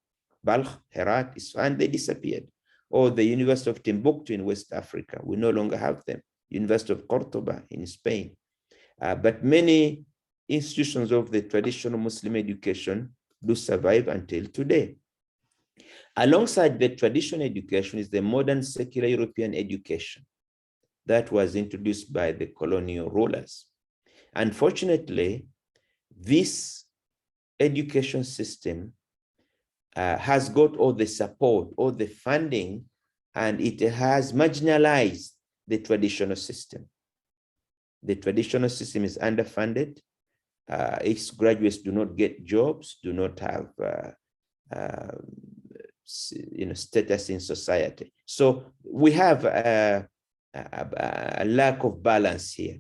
Speaker 1: Balkh, Herat, Isfahan, they disappeared. Or the University of Timbuktu in West Africa, we no longer have them. University of Cordoba in Spain. But many institutions of the traditional Muslim education do survive until today. Alongside the traditional education is the modern secular European education that was introduced by the colonial rulers. Unfortunately, this education system has got all the support, all the funding, and it has marginalized the traditional system. The traditional system is underfunded. Its graduates do not get jobs, do not have status in society. So we have a lack of balance here,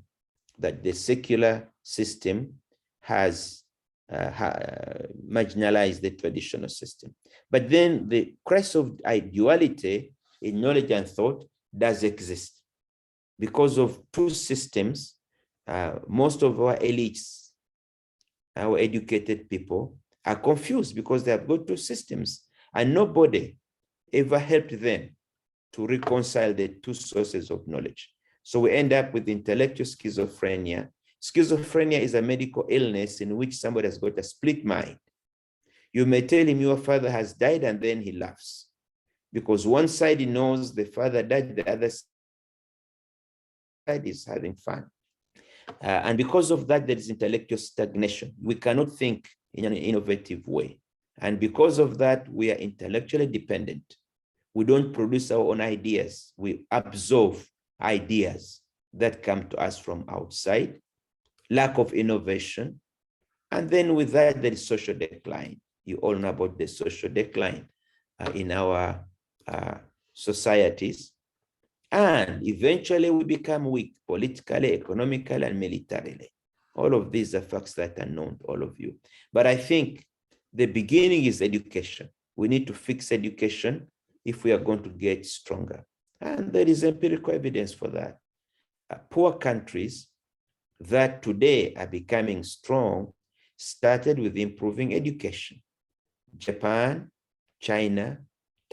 Speaker 1: that the secular system has marginalized the traditional system. But then the crisis of duality in knowledge and thought does exist. Because of two systems, most of our elites, our educated people, are confused because they have got two systems, and nobody ever helped them to reconcile the two sources of knowledge. So we end up with intellectual schizophrenia. Schizophrenia is a medical illness in which somebody has got a split mind. You may tell him your father has died, and then he laughs, because one side he knows the father died, the other side is having fun. And because of that, there is intellectual stagnation. We cannot think in an innovative way. And because of that, we are intellectually dependent. We don't produce our own ideas. We absorb ideas that come to us from outside, lack of innovation. And then with that, there is social decline. You all know about the social decline in our societies. And eventually we become weak politically, economically, and militarily. All of these are facts that are known to all of you. But I think the beginning is education. We need to fix education if we are going to get stronger. And there is empirical evidence for that. Poor countries that today are becoming strong started with improving education. Japan, China,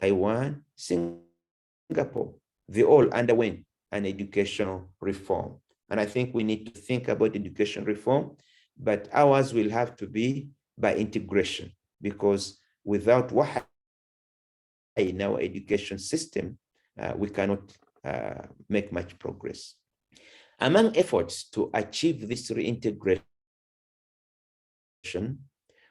Speaker 1: Taiwan, Singapore, they all underwent an educational reform. And I think we need to think about education reform, but ours will have to be by integration, because without wahi in our education system, we cannot make much progress. Among efforts to achieve this reintegration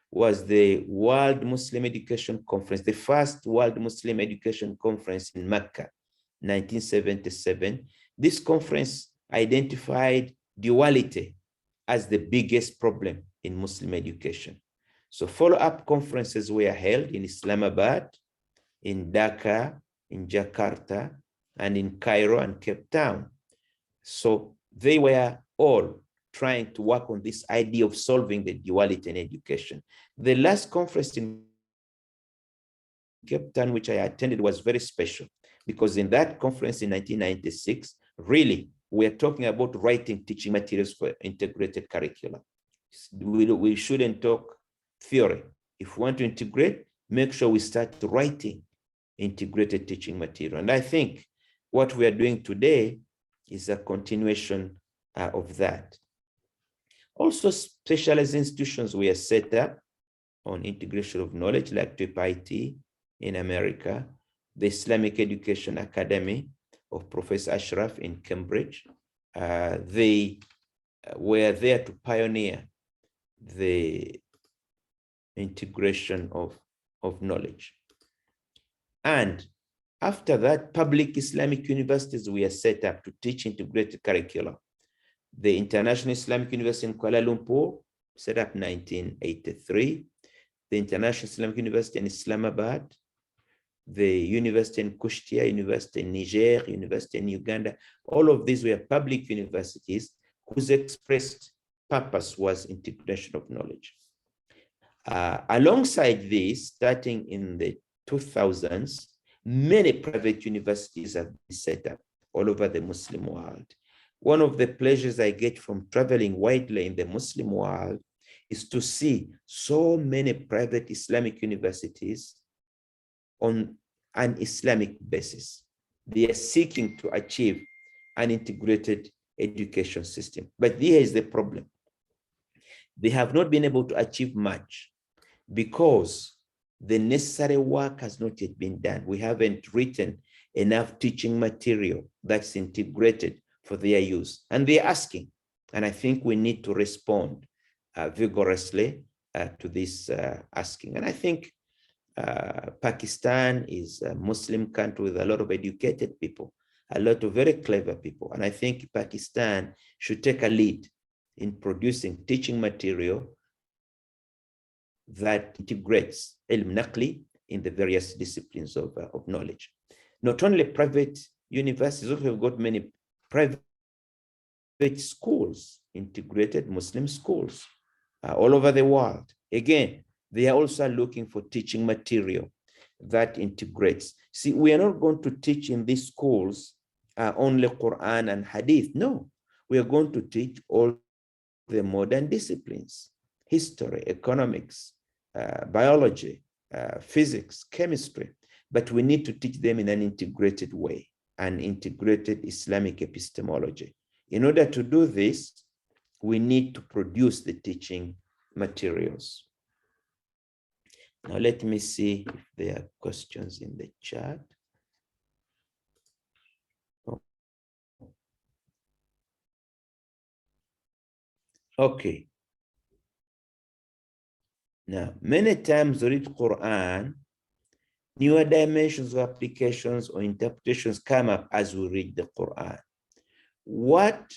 Speaker 1: was the World Muslim Education Conference, the first World Muslim Education Conference in Mecca, 1977. This conference identified duality as the biggest problem in Muslim education. So follow-up conferences were held in Islamabad, in Dhaka, in Jakarta, and in Cairo and Cape Town. So they were all trying to work on this idea of solving the duality in education. The last conference in Cape Town, which I attended, was very special, because in that conference in 1996, really, we're talking about writing teaching materials for integrated curricula. We shouldn't talk theory. If we want to integrate, make sure we start writing integrated teaching material. And I think what we are doing today is a continuation of that. Also, specialized institutions were set up on integration of knowledge, like TIP-IT in America, the Islamic Education Academy of Professor Ashraf in Cambridge. They were there to pioneer the integration of knowledge. And after that, public Islamic universities were set up to teach integrated curricula. The International Islamic University in Kuala Lumpur, set up 1983. The International Islamic University in Islamabad, the University in Kushtia, University in Niger, University in Uganda. All of these were public universities whose expressed purpose was integration of knowledge. Alongside this, starting in the 2000s, many private universities have been set up all over the Muslim world. One of the pleasures I get from traveling widely in the Muslim world is to see so many private Islamic universities on an Islamic basis. They are seeking to achieve an integrated education system. But here is the problem. They have not been able to achieve much because the necessary work has not yet been done. We haven't written enough teaching material that's integrated for their use. And they're asking, and I think we need to respond vigorously to this asking. And I think Pakistan is a Muslim country with a lot of educated people, a lot of very clever people. And I think Pakistan should take a lead in producing teaching material that integrates ilm naqli in the various disciplines of knowledge. Not only private universities, also have got many private schools, integrated Muslim schools all over the world. Again, they are also looking for teaching material that integrates. See, we are not going to teach in these schools only Quran and Hadith. No, we are going to teach all the modern disciplines: history, economics, biology, physics, chemistry. But we need to teach them in an integrated way, an integrated Islamic epistemology. In order to do this, we need to produce the teaching materials. Now, let me see if there are questions in the chat. Okay. Now, many times we read Quran, newer dimensions or applications or interpretations come up as we read the Quran. What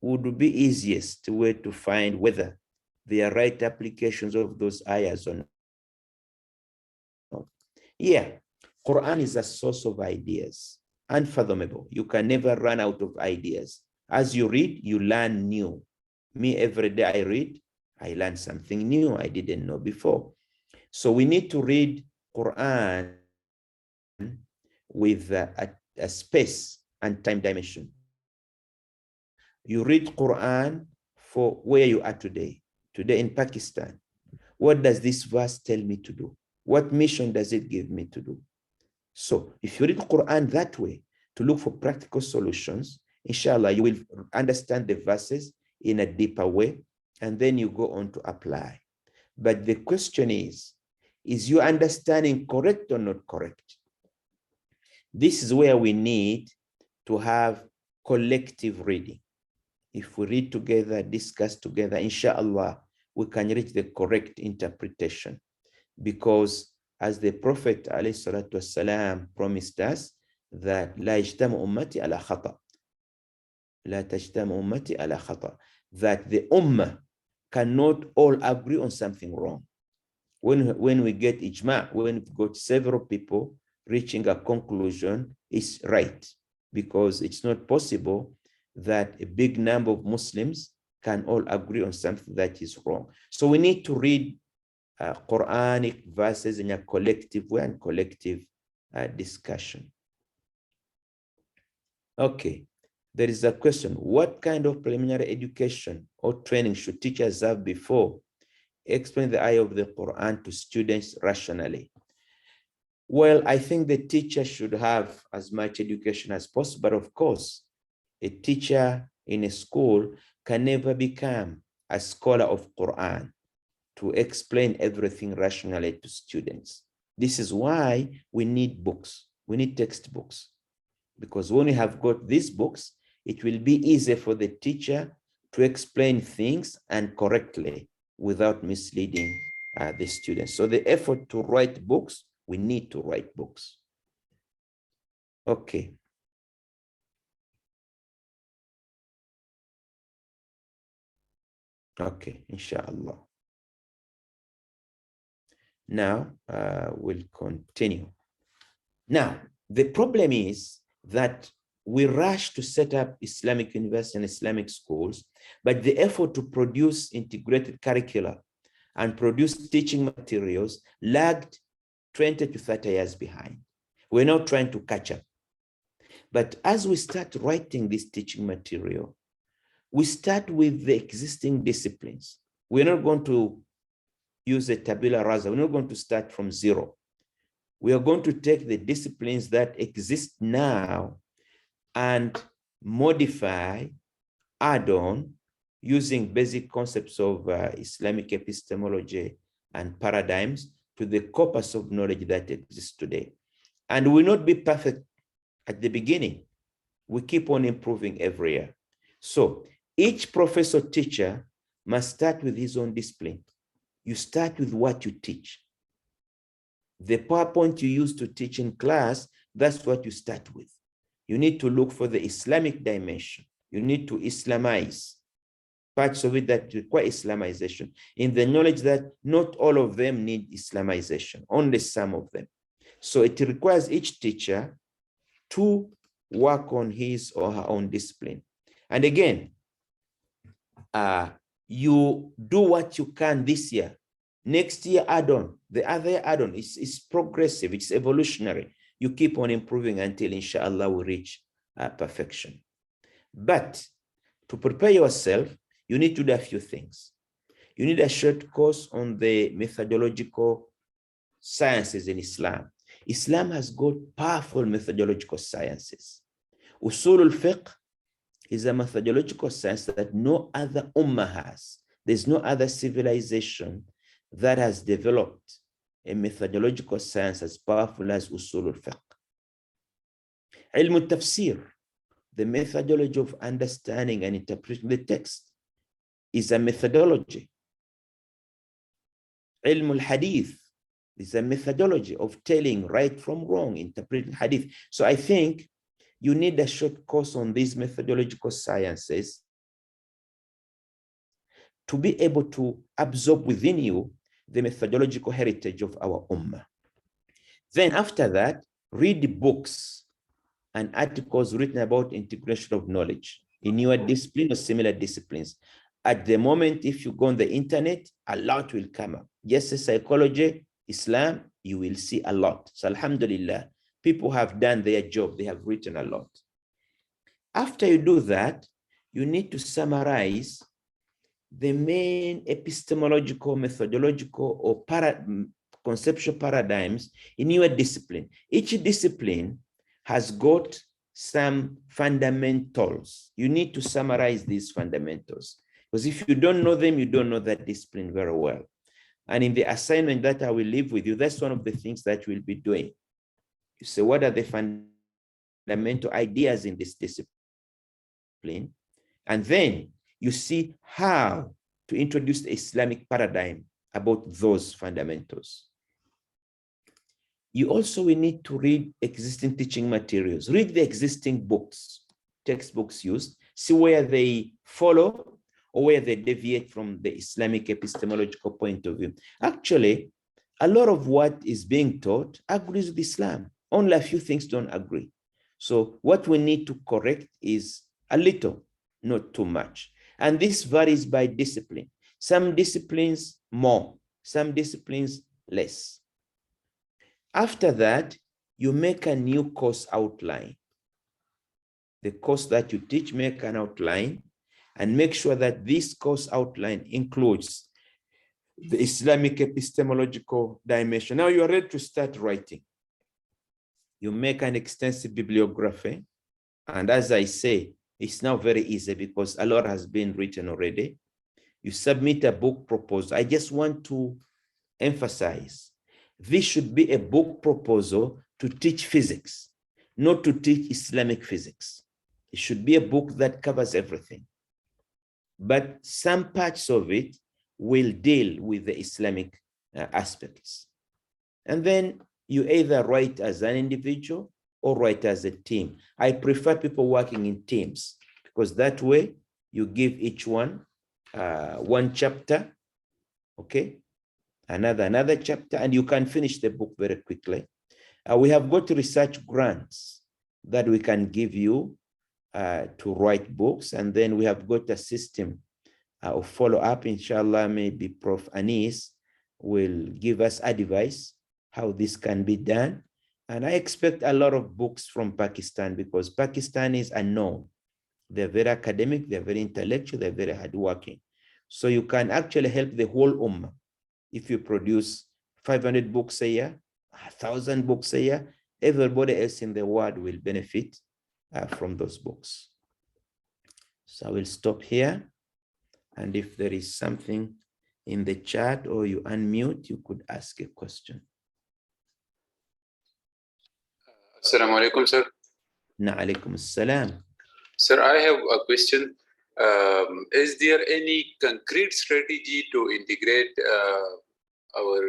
Speaker 1: would be easiest way to find whether they are right applications of those ayahs or not? Yeah, Quran is a source of ideas, unfathomable. You can never run out of ideas. As you read, you learn new. Me, every day I read, I learn something new I didn't know before. So we need to read Quran with a space and time dimension. You read Quran for where you are today. Today in Pakistan. What does this verse tell me to do? What mission does it give me to do? So if you read Quran that way, to look for practical solutions, inshallah, you will understand the verses in a deeper way, and then you go on to apply. But the question is your understanding correct or not correct? This is where we need to have collective reading. If we read together, discuss together, inshallah, we can reach the correct interpretation. Because as the Prophet ﷺ promised us, that لا يجتمع أمتي على خطأ. لا تجتمع أمتي على خطأ. That the ummah cannot all agree on something wrong. When we get ijma', when we've got several people reaching a conclusion, is right. Because it's not possible that a big number of Muslims can all agree on something that is wrong. So we need to read Quranic verses in a collective way and collective discussion. Okay, there is a question. What kind of preliminary education or training should teachers have before explaining the ayah of the Quran to students rationally? Well, I think the teacher should have as much education as possible, but of course, a teacher in a school can never become a scholar of Quran to explain everything rationally to students. This is why we need books. We need textbooks. Because when we have got these books, it will be easier for the teacher to explain things and correctly without misleading the students. So the effort to write books, we need to write books. Okay. Okay, inshallah. Now we'll continue. Now, the problem is that we rush to set up Islamic university and Islamic schools, but the effort to produce integrated curricula and produce teaching materials lagged 20 to 30 years behind. We're now trying to catch up. But as we start writing this teaching material, we start with the existing disciplines. We're not going to use a tabula rasa. We're not going to start from zero. We are going to take the disciplines that exist now and modify, add on, using basic concepts of Islamic epistemology and paradigms to the corpus of knowledge that exists today. And we will not be perfect at the beginning. We keep on improving every year. So each professor teacher must start with his own discipline. You start with what you teach. The PowerPoint you use to teach in class, that's what you start with. You need to look for the Islamic dimension. You need to Islamize parts of it that require Islamization, in the knowledge that not all of them need Islamization, only some of them. So it requires each teacher to work on his or her own discipline. And again, you do what you can this year. Next year, add on. The other add on. It's progressive. It's evolutionary. You keep on improving until, inshallah, we reach perfection. But to prepare yourself, you need to do a few things. You need a short course on the methodological sciences in Islam. Islam has got powerful methodological sciences. Usul al-fiqh is a methodological science that no other ummah has. There's no other civilization that has developed a methodological science as powerful as usul al-fiqh. Ilm al-tafsir, the methodology of understanding and interpreting the text, is a methodology. Ilm al-hadith is a methodology of telling right from wrong, interpreting hadith. So I think you need a short course on these methodological sciences to be able to absorb within you the methodological heritage of our ummah. Then after that, read the books and articles written about integration of knowledge in your discipline or similar disciplines. At the moment, if you go on the internet, a lot will come up. Just as psychology, Islam, you will see a lot. So alhamdulillah, people have done their job. They have written a lot. After you do that, you need to summarize the main epistemological, methodological, or conceptual paradigms in your discipline. Each discipline has got some fundamentals. You need to summarize these fundamentals, because if you don't know them, you don't know that discipline very well. And in the assignment that I will leave with you, that's one of the things that we'll be doing. You say, what are the fundamental ideas in this discipline? And then you see how to introduce the Islamic paradigm about those fundamentals. You also will need to read existing teaching materials. Read the existing books, textbooks used, see where they follow or where they deviate from the Islamic epistemological point of view. Actually, a lot of what is being taught agrees with Islam. Only a few things don't agree. So what we need to correct is a little, not too much. And this varies by discipline. Some disciplines more, some disciplines less. After that, you make a new course outline. The course that you teach, make an outline and make sure that this course outline includes the Islamic epistemological dimension. Now you are ready to start writing. You make an extensive bibliography. And as I say, it's now very easy because a lot has been written already. You submit a book proposal. I just want to emphasize, this should be a book proposal to teach physics, not to teach Islamic physics. It should be a book that covers everything. But some parts of it will deal with the Islamic aspects. And then you either write as an individual or write as a team. I prefer people working in teams because that way you give each one one chapter, okay, another chapter, and you can finish the book very quickly. We have got research grants that we can give you to write books, and then we have got a system of follow-up. Inshallah, maybe Prof. Anis will give us advice how this can be done. And I expect a lot of books from Pakistan because Pakistan is unknown. They're very academic, they're very intellectual, they're very hardworking. So you can actually help the whole Ummah if you produce 500 books a year, 1,000 books a year. Everybody else in the world will benefit from those books. So I will stop here. And if there is something in the chat or you unmute, you could ask a question.
Speaker 4: Assalamu alaikum, sir.
Speaker 1: Na'alaikum assalam.
Speaker 4: Sir, I have a question. Is there any concrete strategy to integrate our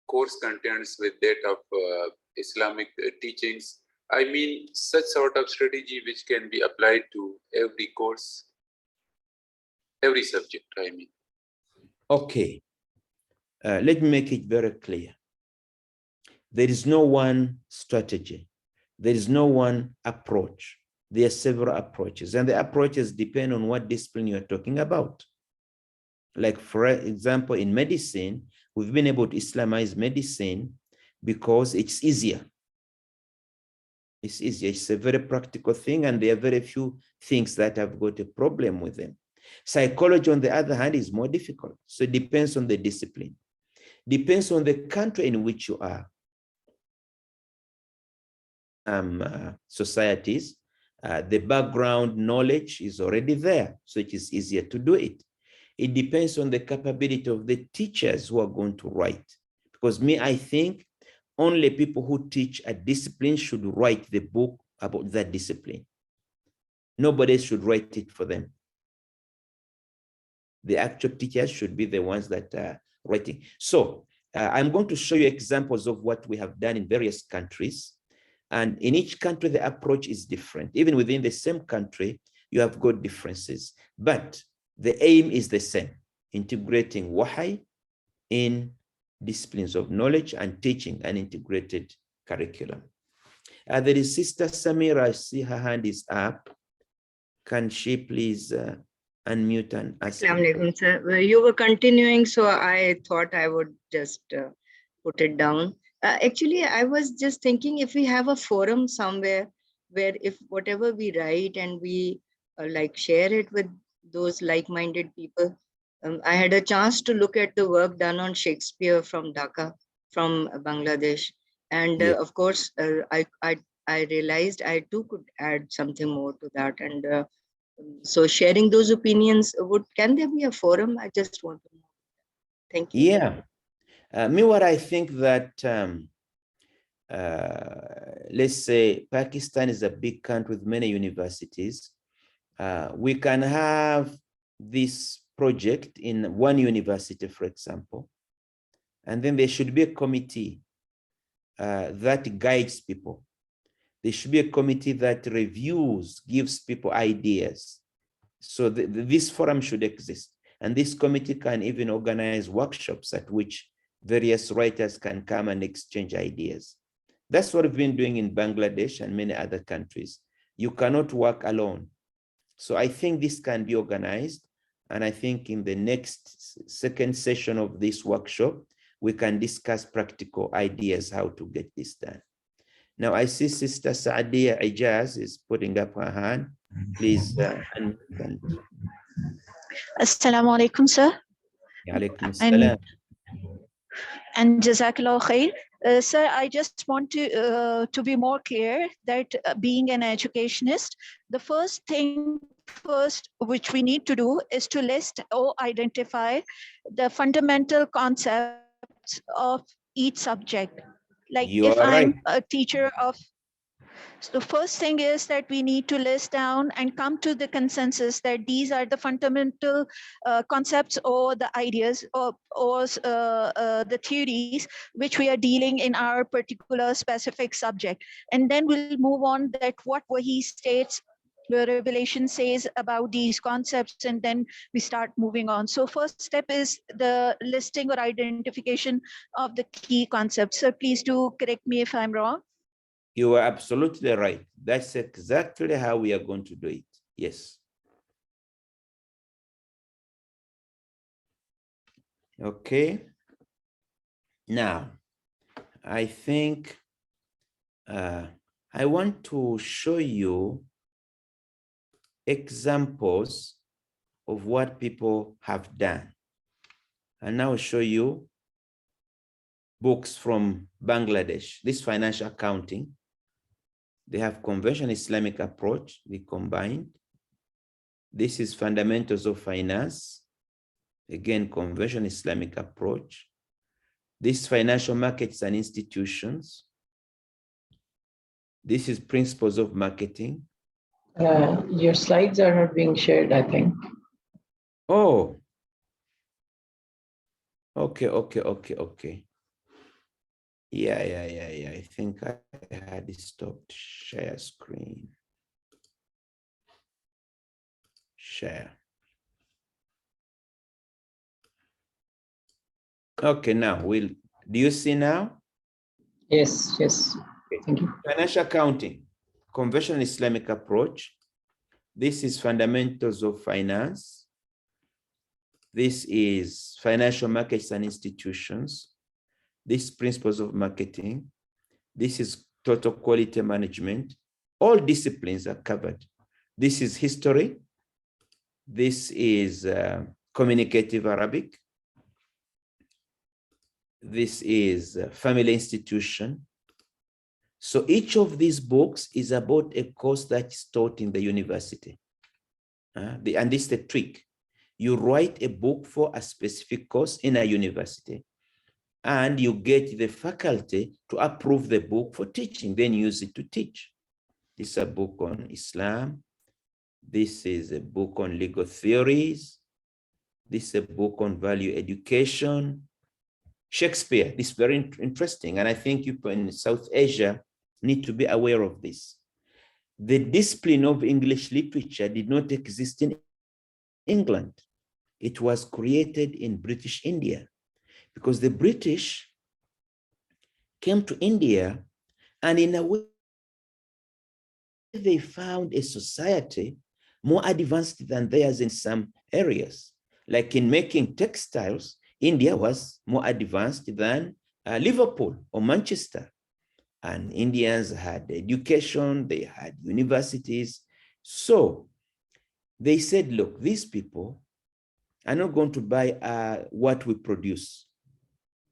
Speaker 4: course contents with that of Islamic teachings? I mean, such sort of strategy which can be applied to every course, every subject, I mean.
Speaker 1: Okay. Let me make it very clear. There is no one strategy. There is no one approach. There are several approaches, and the approaches depend on what discipline you're talking about. Like, for example, in medicine, we've been able to Islamize medicine because it's easier. It's easier. It's a very practical thing, and there are very few things that have got a problem with them. Psychology, on the other hand, is more difficult. So it depends on the discipline. Depends on the country in which you are. Societies, the background knowledge is already there, so it is easier to do it. It depends on the capability of the teachers who are going to write. Because I think only people who teach a discipline should write the book about that discipline. Nobody should write it for them. The actual teachers should be the ones that are writing. So I'm going to show you examples of what we have done in various countries. And in each country, the approach is different. Even within the same country, you have got differences. But the aim is the same, integrating wahi in disciplines of knowledge and teaching an integrated curriculum. There is Sister Samira. I see her hand is up. Can she please unmute and ask?
Speaker 5: Assalamu alaikum, sir. Well, you were continuing, so I thought I would just put it down. Actually, I was just thinking if we have a forum somewhere where if whatever we write and we like share it with those like-minded people. I had a chance to look at the work done on Shakespeare from Dhaka, from Bangladesh. And of course, I realized I too could add something more to that. And so sharing those opinions, can there be a forum? I just want to know. Thank you.
Speaker 1: Yeah. Meanwhile, I think that, let's say Pakistan is a big country with many universities. We can have this project in one university, for example, and then there should be a committee that guides people. There should be a committee that reviews, gives people ideas. So this forum should exist. And this committee can even organize workshops at which various writers can come and exchange ideas. That's what we've been doing in Bangladesh and many other countries. You cannot work alone. So I think this can be organized. And I think in the next second session of this workshop, we can discuss practical ideas how to get this done. Now I see Sister Saadia Ijaz is putting up her hand. Please.
Speaker 6: Assalamu alaikum, sir.
Speaker 1: Alaikum salam.
Speaker 6: And Jazakallah khair. Sir, I just want to be more clear that being an educationist, the first thing which we need to do is to list or identify the fundamental concepts of each subject. Like if I'm a teacher of So the first thing is that we need to list down and come to the consensus that these are the fundamental concepts or the ideas or the theories which we are dealing in our particular specific subject. And then we'll move on that what Wahi states, the revelation says about these concepts, and then we start moving on. So first step is the listing or identification of the key concepts. So please do correct me if I'm wrong.
Speaker 1: You are absolutely right. That's exactly how we are going to do it. Yes. Okay. Now, I think I want to show you examples of what people have done. And now I'll show you books from Bangladesh. This financial accounting, they have conventional Islamic approach, they combined. This is fundamentals of finance. Again, conventional Islamic approach. This financial markets and institutions. This is principles of marketing.
Speaker 2: Your slides are not being shared, I think.
Speaker 1: Oh, okay. Yeah. I think I had stopped share screen. Share. Okay, now do you see now?
Speaker 2: Yes.
Speaker 1: Okay.
Speaker 2: Thank you.
Speaker 1: Financial accounting, conventional Islamic approach. This is fundamentals of finance. This is financial markets and institutions. This is principles of marketing. This is total quality management. All disciplines are covered. This is history. This is communicative Arabic. This is family institution. So each of these books is about a course that's taught in the university. And this is the trick. You write a book for a specific course in a university, and you get the faculty to approve the book for teaching, then use it to teach. This is a book on Islam. This is a book on legal theories. This is a book on value education. Shakespeare, this is very interesting. And I think you in South Asia need to be aware of this. The discipline of English literature did not exist in England. It was created in British India because the British came to India, and in a way they found a society more advanced than theirs in some areas. Like in making textiles, India was more advanced than Liverpool or Manchester. And Indians had education, they had universities. So they said, look, these people are not going to buy what we produce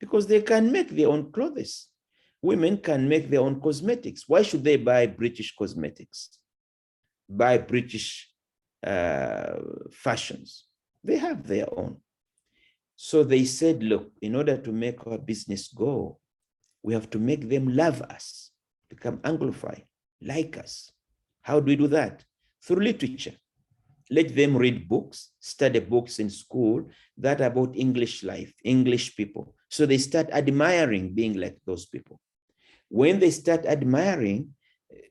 Speaker 1: because they can make their own clothes. Women can make their own cosmetics. Why should they buy British cosmetics? Buy British fashions? They have their own. So they said, look, in order to make our business go, we have to make them love us, become Anglophile, like us. How do we do that? Through literature. Let them read books, study books in school that are about English life, English people. So they start admiring being like those people. When they start admiring,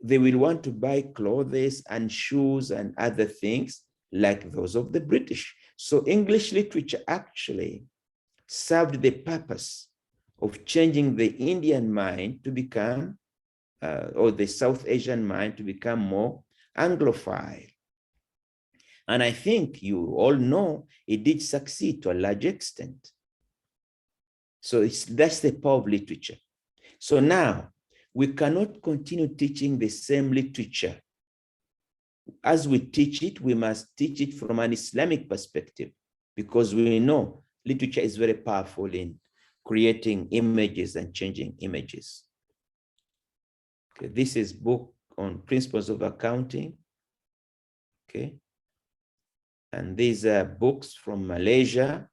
Speaker 1: they will want to buy clothes and shoes and other things like those of the British. So English literature actually served the purpose of changing the Indian mind to become, or the South Asian mind to become more Anglophile. And I think you all know it did succeed to a large extent. So that's the power of literature. So now we cannot continue teaching the same literature. As we teach it, we must teach it from an Islamic perspective, because we know literature is very powerful in creating images and changing images. Okay, this is book on principles of accounting. Okay. And these are books from Malaysia,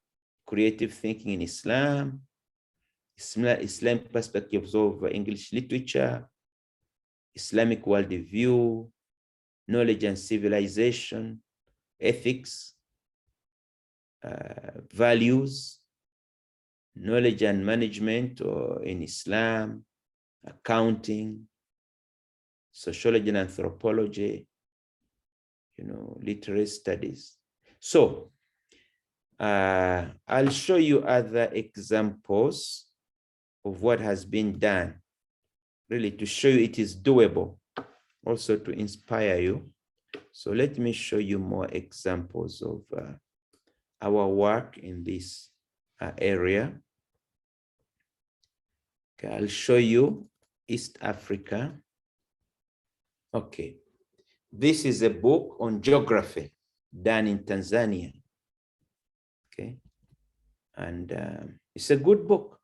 Speaker 1: creative thinking in Islam, Islamic perspectives of English literature. Islamic worldview, knowledge and civilization, ethics, values, knowledge and management or in Islam, accounting, sociology and anthropology, literary studies. So I'll show you other examples of what has been done, really to show you it is doable, also to inspire you. So let me show you more examples of our work in this area. Okay, I'll show you East Africa. Okay, this is a book on geography done in Tanzania. Okay, and it's a good book.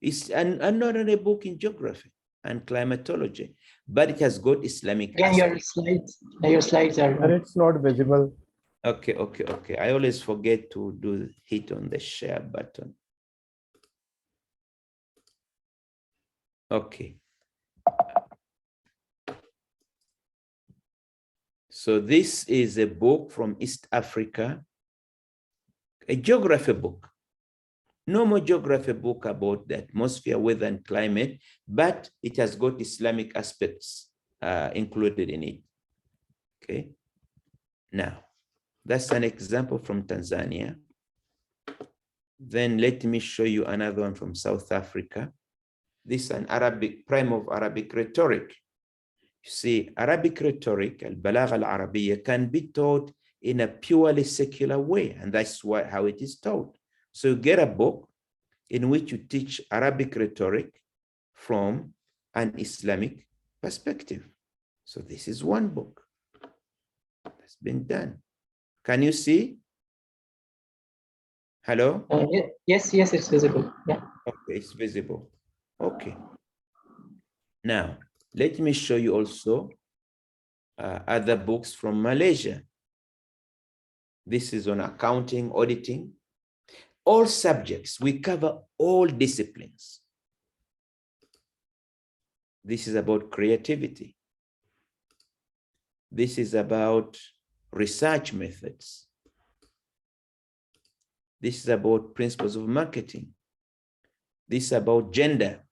Speaker 1: It's an ordinary book in geography and climatology, but it has got Islamic
Speaker 2: Again, your slides are
Speaker 3: But it's not visible.
Speaker 1: Okay. I always forget to hit on the share button. Okay. So this is a book from East Africa, a geography book. Normal geography book about the atmosphere, weather, and climate, but it has got Islamic aspects included in it. Okay. Now, that's an example from Tanzania. Then let me show you another one from South Africa. This is an Arabic, prime of Arabic rhetoric. You see, Arabic rhetoric, al-balagha al-arabiyya, can be taught in a purely secular way, and that's how it is taught. So you get a book in which you teach Arabic rhetoric from an Islamic perspective. So this is one book that's been done. Can you see? Hello?
Speaker 2: Yes, it's visible. Yeah.
Speaker 1: Okay, it's visible. Okay. Now, let me show you also other books from Malaysia. This is on accounting, auditing, all subjects. We cover all disciplines. This is about creativity. This is about research methods. This is about principles of marketing. This is about gender.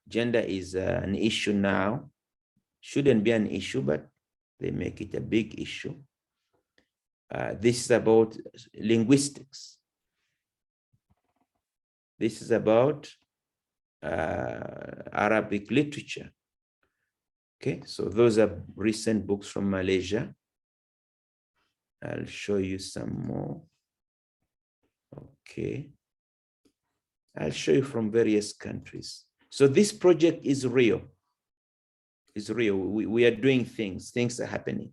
Speaker 1: Gender is an issue now. Shouldn't be an issue, but they make it a big issue. This is about linguistics. This is about Arabic literature. Okay, so those are recent books from Malaysia. I'll show you some more. Okay. I'll show you from various countries. So this project is real. It's real. We are doing things. Things are happening.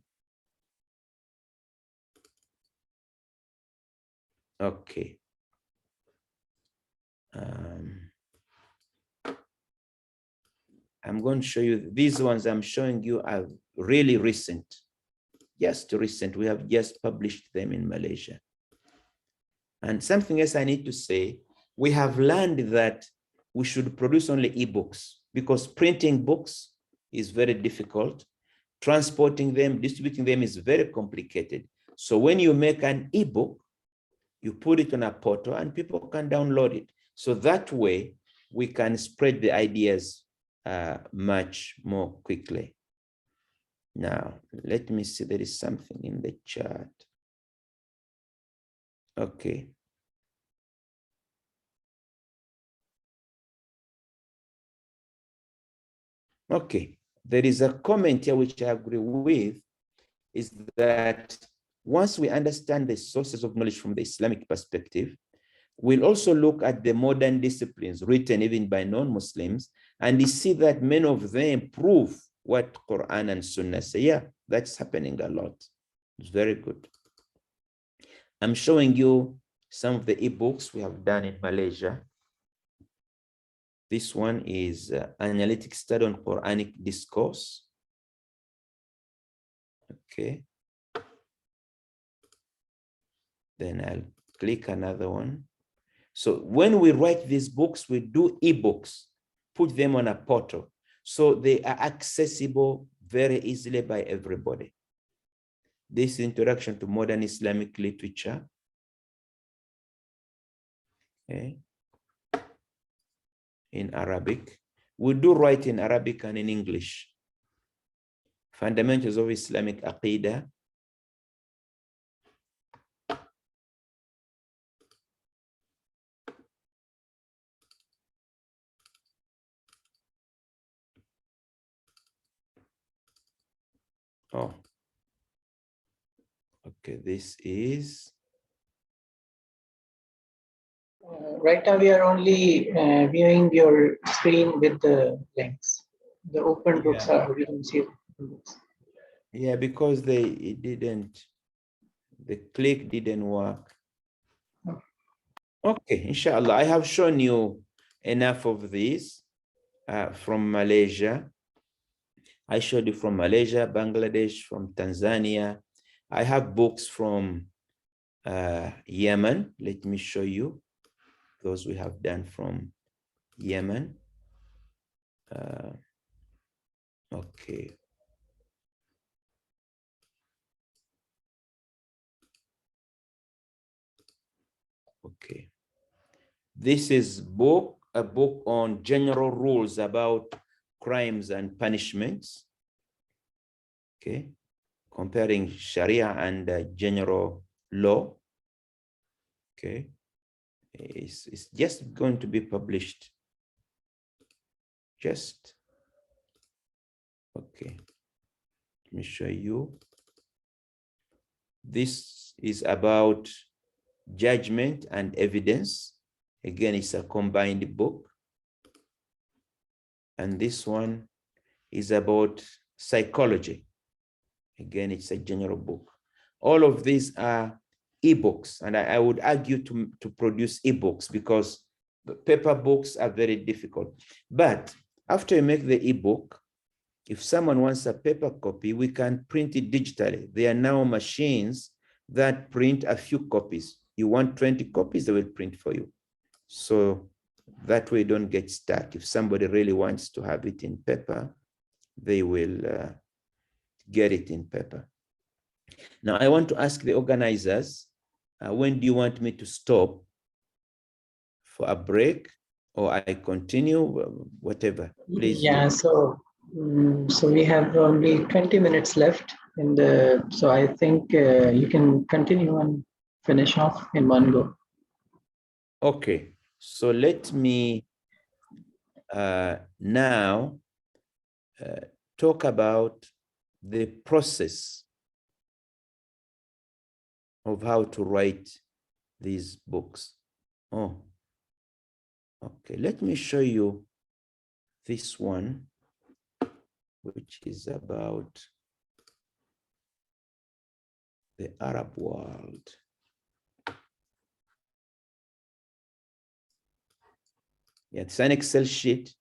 Speaker 1: Okay. I'm going to show you these ones I'm showing you are really recent. Just recent. We have just published them in Malaysia. And something else I need to say, we have learned that we should produce only ebooks because printing books is very difficult. Transporting them, distributing them is very complicated. So when you make an ebook, you put it on a portal and people can download it. So that way we can spread the ideas much more quickly. Now, let me see, there is something in the chat. Okay. Okay, there is a comment here which I agree with, is that once we understand the sources of knowledge from the Islamic perspective, we'll also look at the modern disciplines written even by non-Muslims, and you see that many of them prove what Quran and Sunnah say. Yeah, that's happening a lot. It's very good. I'm showing you some of the ebooks we have done in Malaysia. This one is Analytic Study on Quranic Discourse. Okay. Then I'll click another one. So when we write these books, we do ebooks, put them on a portal. So they are accessible very easily by everybody. This introduction to modern Islamic literature. Okay. In Arabic. We do write in Arabic and in English. Fundamentals of Islamic Aqidah. Oh, okay, this is.
Speaker 2: Right now, we are only viewing your screen with the links. The open books are, we don't see open books.
Speaker 1: Yeah, because the click didn't work. Okay, inshallah, I have shown you enough of these from Malaysia. I showed you from Malaysia, Bangladesh, from Tanzania. I have books from Yemen. Let me show you those we have done from Yemen. Okay. Okay. This is a book on general rules about crimes and punishments. Okay. Comparing Sharia and general law. Okay. It's just going to be published. Just. Okay. Let me show you. This is about judgment and evidence. Again, it's a combined book. And this one is about psychology. Again, it's a general book. All of these are ebooks, and I would argue to produce ebooks because the paper books are very difficult. But after you make the ebook, if someone wants a paper copy, we can print it digitally. There are now machines that print a few copies. You want 20 copies, they will print for you. So that way you don't get stuck. If somebody really wants to have it in paper, they will get it in paper. Now, I want to ask the organizers, when do you want me to stop for a break, or I continue, whatever, please.
Speaker 2: Yeah, so we have only 20 minutes left in the, so I think you can continue and finish off in one go.
Speaker 1: Okay, so let me now talk about the process of how to write these books. Oh, okay, let me show you this one, which is about the Arab world. Yeah, it's an Excel sheet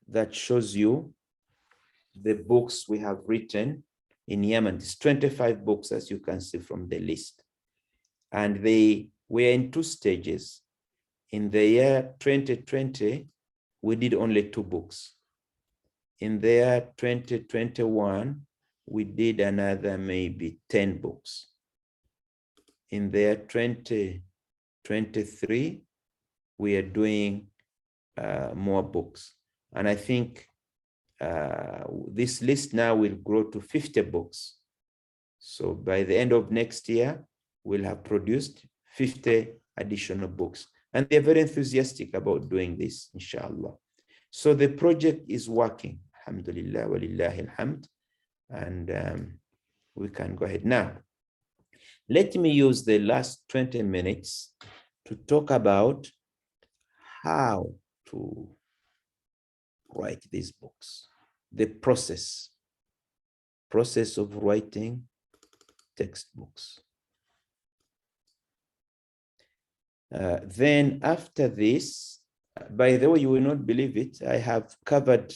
Speaker 1: that shows you the books we have written in Yemen. It's 25 books, as you can see from the list. And they were in 2 stages. In the year 2020, we did only 2 books. In the year 2021, we did another maybe 10 books. In the year 2023, we are doing more books. And I think this list now will grow to 50 books. So by the end of next year, we'll have produced 50 additional books. And they're very enthusiastic about doing this, inshallah. So the project is working, alhamdulillah, walillahi alhamd. And we can go ahead now. Let me use the last 20 minutes to talk about how to write these books, the process of writing textbooks. Then after this, by the way, you will not believe it, I have covered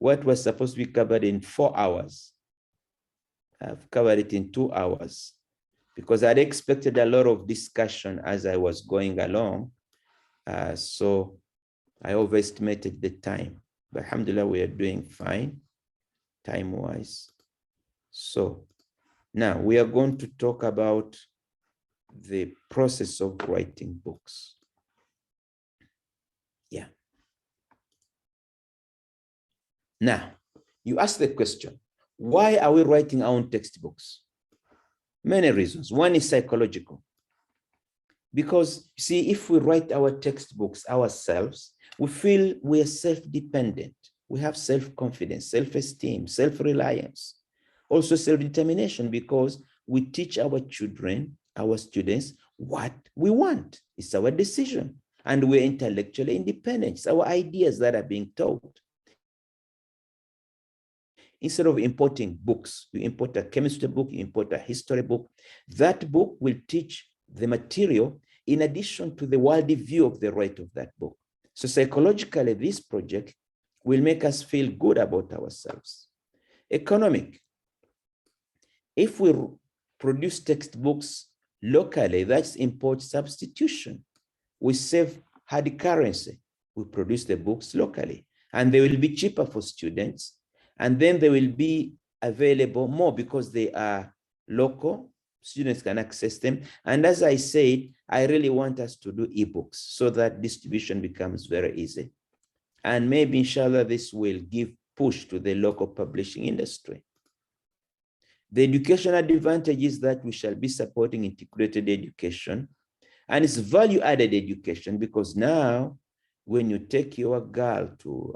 Speaker 1: what was supposed to be covered in 4 hours. I've covered it in 2 hours because I'd expected a lot of discussion as I was going along. So I overestimated the time. But alhamdulillah, we are doing fine time-wise. So now we are going to talk about the process of writing books. Yeah. Now, you ask the question, why are we writing our own textbooks? Many reasons. One is psychological. Because, see, if we write our textbooks ourselves, we feel we are self-dependent. We have self-confidence, self-esteem, self-reliance, also self-determination, because we teach our children, our students, what we want. It's our decision. And we're intellectually independent. It's our ideas that are being taught. Instead of importing books, you import a chemistry book, you import a history book. That book will teach the material in addition to the worldly view of the writer of that book. So psychologically, this project will make us feel good about ourselves. Economic. If we produce textbooks locally, that's import substitution. We save hard currency. We produce the books locally, and they will be cheaper for students. And then they will be available more because they are local. Students can access them. And as I said, I really want us to do ebooks so that distribution becomes very easy. And maybe, inshallah, this will give push to the local publishing industry. The educational advantage is that we shall be supporting integrated education, and it's value-added education, because now when you take your girl to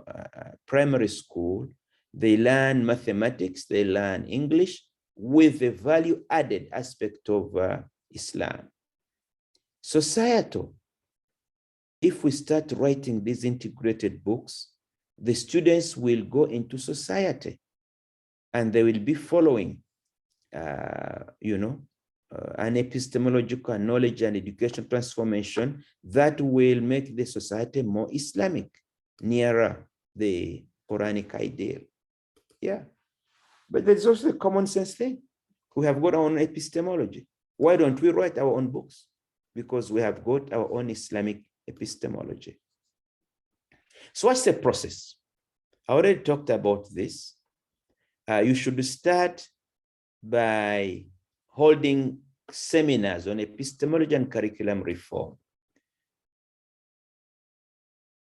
Speaker 1: primary school, they learn mathematics, they learn English with the value-added aspect of Islam. Societal. If we start writing these integrated books, the students will go into society and they will be following, an epistemological knowledge and education transformation that will make the society more Islamic, nearer the Quranic ideal. Yeah, but there's also a common sense thing. We have got our own epistemology. Why don't we write our own books? Because we have got our own Islamic epistemology. So what's the process? I already talked about this. You should start by holding seminars on epistemology and curriculum reform.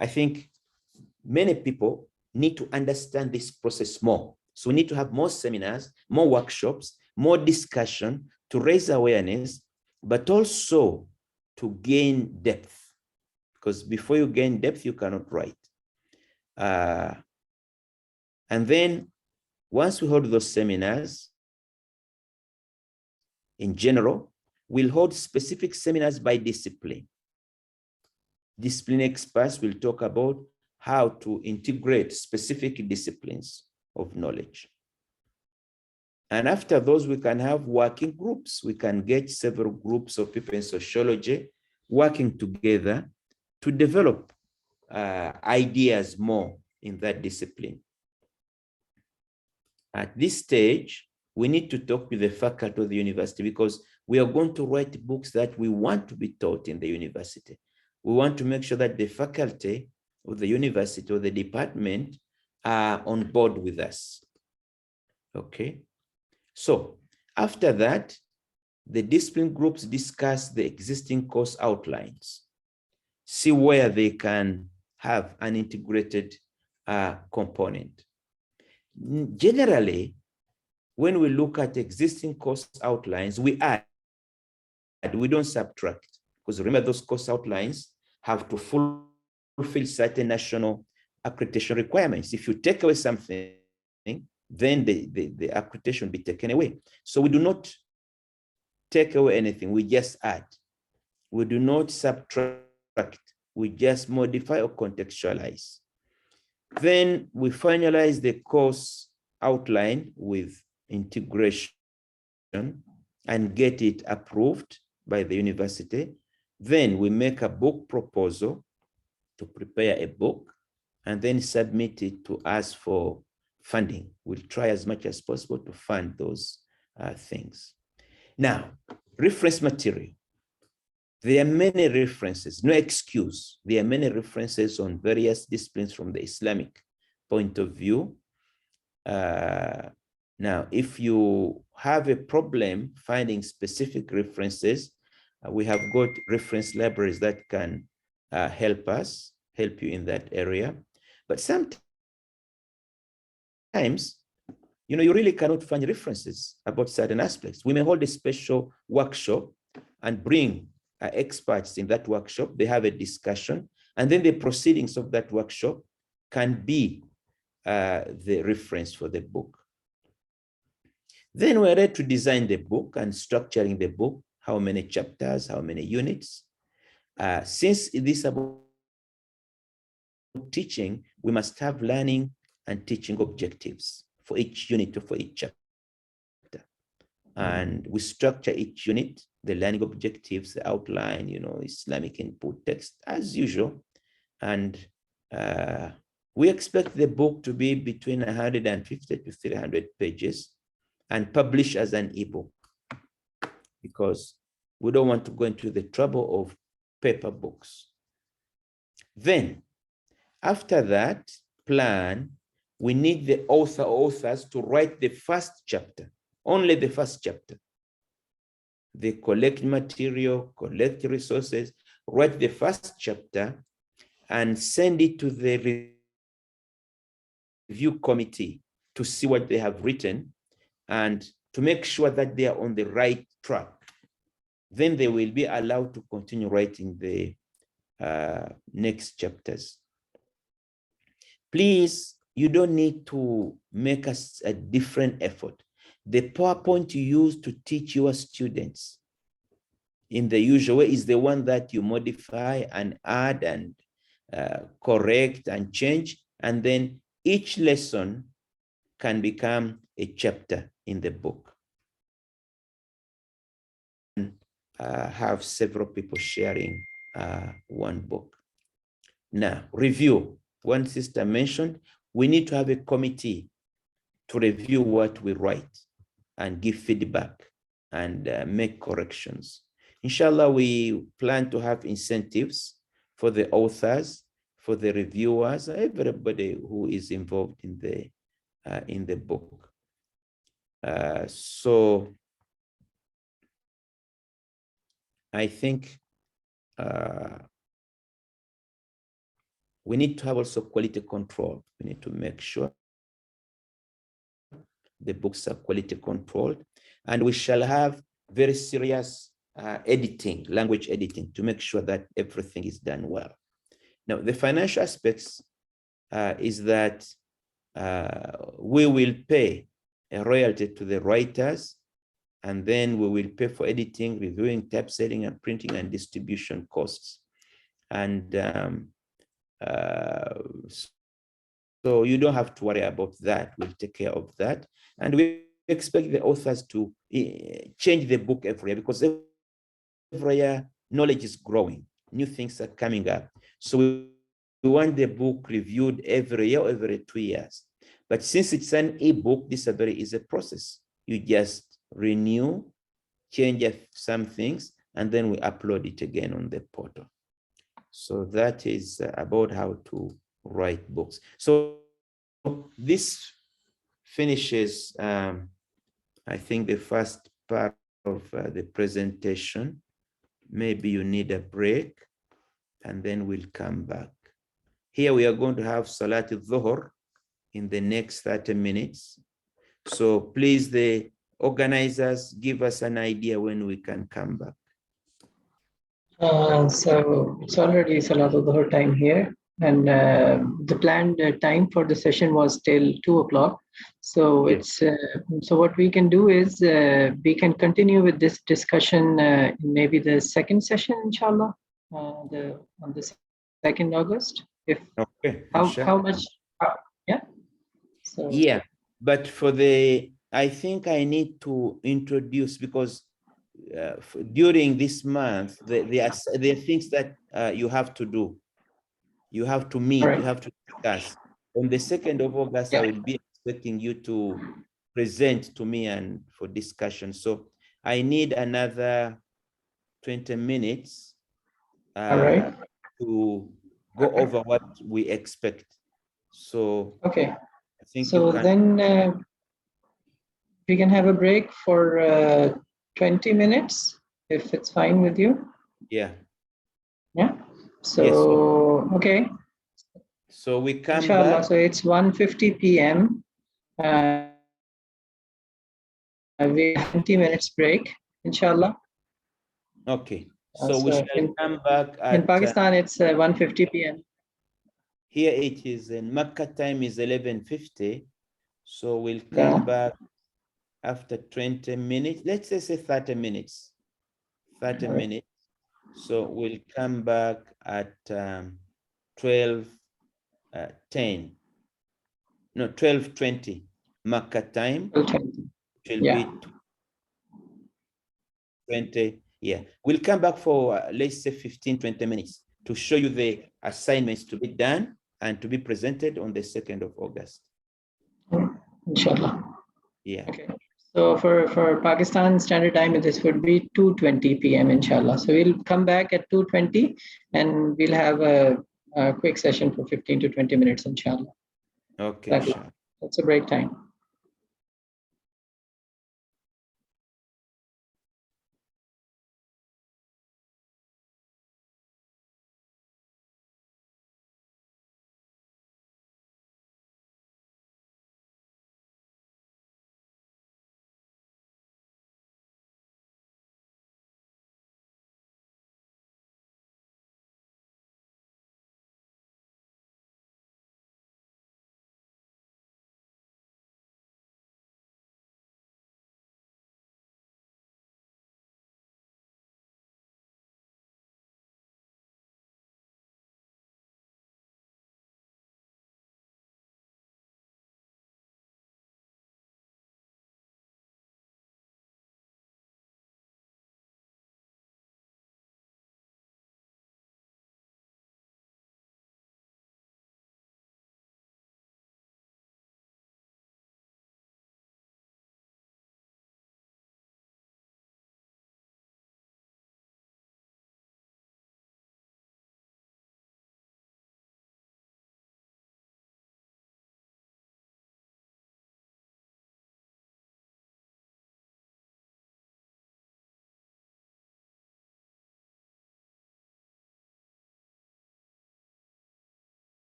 Speaker 1: I think many people need to understand this process more. So we need to have more seminars, more workshops, more discussion to raise awareness, but also to gain depth. Because before you gain depth, you cannot write. And then once we hold those seminars, in general, we'll hold specific seminars by discipline. Discipline experts will talk about how to integrate specific disciplines of knowledge. And after those, we can have working groups. We can get several groups of people in sociology working together to develop ideas more in that discipline. At this stage, we need to talk with the faculty of the university, because we are going to write books that we want to be taught in the university. We want to make sure that the faculty of the university or the department are on board with us. Okay. So after that, the discipline groups discuss the existing course outlines, see where they can have an integrated component. Generally, when we look at existing course outlines, we add, we don't subtract, because remember, those course outlines have to fulfill certain national accreditation requirements. If you take away something, then the accreditation will be taken away. So we do not take away anything, we just add. We do not subtract, we just modify or contextualize. Then we finalize the course outline with integration and get it approved by the university. Then we make a book proposal to prepare a book and then submit it to us for funding. We'll try as much as possible to fund those things. Now, reference material. There are many references, no excuse. There are many references on various disciplines from the Islamic point of view. Now, if you have a problem finding specific references, we have got reference libraries that can help you in that area. But sometimes, you really cannot find references about certain aspects. We may hold a special workshop and bring experts in that workshop. They have a discussion, and then the proceedings of that workshop can be the reference for the book. Then we're ready to design the book and structuring the book, how many chapters, how many units. Since it is about teaching, we must have learning and teaching objectives for each unit or for each chapter. And we structure each unit, the learning objectives, the outline, Islamic input text as usual. And we expect the book to be between 150 to 300 pages and published as an ebook, because we don't want to go into the trouble of paper books. Then, after that plan, we need the authors to write the first chapter, only the first chapter. They collect material, collect resources, write the first chapter, and send it to the review committee to see what they have written and to make sure that they are on the right track. Then they will be allowed to continue writing the next chapters. Please, you don't need to make us a different effort. The PowerPoint you use to teach your students in the usual way is the one that you modify and add and correct and change, and then each lesson can become a chapter in the book. Have several people sharing one book. Now, review. One sister mentioned, we need to have a committee to review what we write and give feedback and make corrections. Inshallah, we plan to have incentives for the authors, for the reviewers, everybody who is involved in the book. So I think we need to have also quality control. We need to make sure the books are quality controlled, and we shall have very serious editing, language editing, to make sure that everything is done well. Now, the financial aspects is that we will pay a royalty to the writers, and then we will pay for editing, reviewing, typesetting, and printing and distribution costs. And so you don't have to worry about that. We'll take care of that. And we expect the authors to change the book every year, because every year knowledge is growing, new things are coming up. So we want the book reviewed every year, every 2 years. But since it's an ebook, this is a very easy process. You just renew, change some things, and then we upload it again on the portal. So that is about how to write books. So this finishes, I think, the first part of the presentation. Maybe you need a break, and then we'll come back. Here we are going to have Salat al-Dhuhr in the next 30 minutes. So please, the organizers, give us an idea when we can come back.
Speaker 2: So it's already Salatul Dhuhr time here, and the planned time for the session was till 2 o'clock. So
Speaker 1: Yes.
Speaker 2: it's so what we can do is we can continue with this discussion in maybe the second session, inshallah, on the 2nd August. If
Speaker 1: Okay.
Speaker 2: how much? Yeah. So
Speaker 1: Yeah, but I think I need to introduce, because during this month, there are things that you have to do. You have to meet,
Speaker 2: Right.
Speaker 1: you have to discuss. On the 2nd of August, I will be expecting you to present to me and for discussion. So I need another 20 minutes
Speaker 2: All right.
Speaker 1: to go over what we expect. So
Speaker 2: Okay.
Speaker 1: I think
Speaker 2: So
Speaker 1: you can.
Speaker 2: then we can have a break for 20 minutes, if it's fine with you.
Speaker 1: Yeah.
Speaker 2: Yeah. So,
Speaker 1: Yes.
Speaker 2: okay.
Speaker 1: So we come
Speaker 2: Inshallah.
Speaker 1: back.
Speaker 2: So it's 1:50 p.m. We have 20 minutes break, inshallah.
Speaker 1: Okay. So we
Speaker 2: So
Speaker 1: shall come back at.
Speaker 2: in Pakistan, it's 1:50 p.m.
Speaker 1: Here it is in Mecca time is 11:50. So we'll
Speaker 2: Yeah.
Speaker 1: come back after 20 minutes. Let's say 30 minutes. 30
Speaker 2: Right.
Speaker 1: minutes. So we'll come back at 12:10. No, 12:20 Mecca time.
Speaker 2: Okay.
Speaker 1: It will
Speaker 2: Yeah.
Speaker 1: be 20. Yeah. We'll come back for let's say 15, 20 minutes to show you the assignments to be done and to be presented on the 2nd of August.
Speaker 2: Inshallah.
Speaker 1: Yeah.
Speaker 2: Okay. So for Pakistan Standard Time, this would be 2:20 p.m. inshallah. So we'll come back at 2:20 and we'll have a quick session for 15 to 20 minutes inshallah.
Speaker 1: Okay, sure.
Speaker 2: That's a break time.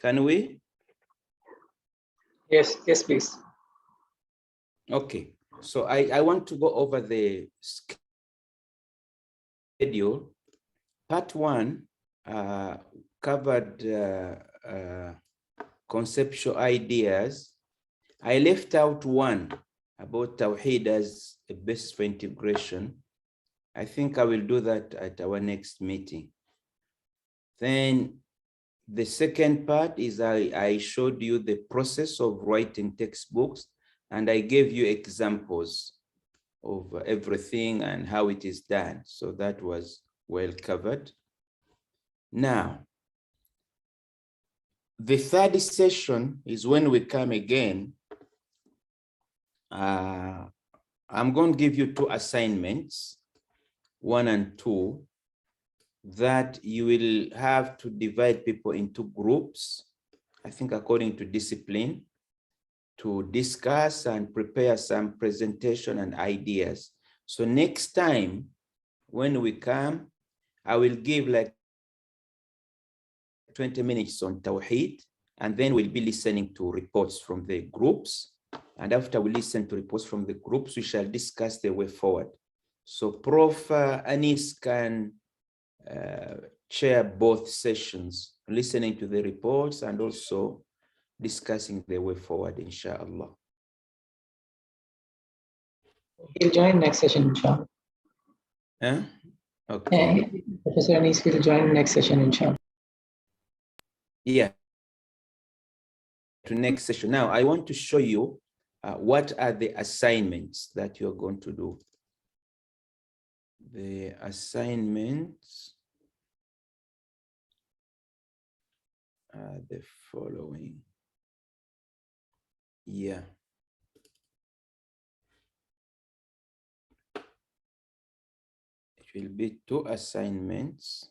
Speaker 1: Can we?
Speaker 2: Yes, yes, please.
Speaker 1: Okay, so I want to go over the schedule. Part 1 covered conceptual ideas. I left out one about Tawheed as a basis for integration. I think I will do that at our next meeting. Then the second part is I showed you the process of writing textbooks, and I gave you examples of everything and how it is done. So that was well covered. Now, the third session is when we come again. I'm going to give you 2 assignments, 1 and 2, that you will have to divide people into groups, I think according to discipline, to discuss and prepare some presentation and ideas. So next time when we come, I will give like 20 minutes on Tawheed, and then we'll be listening to reports from the groups. And after we listen to reports from the groups, we shall discuss the way forward. So Prof. Anis can chair both sessions, listening to the reports and also discussing the way forward, inshallah.
Speaker 2: He'll join next session, inshallah.
Speaker 1: Okay.
Speaker 2: Professor Anis will join next session, inshallah.
Speaker 1: Yeah. To next session. Now, I want to show you what are the assignments that you're going to do. The assignments are the following. Yeah. It will be 2 assignments.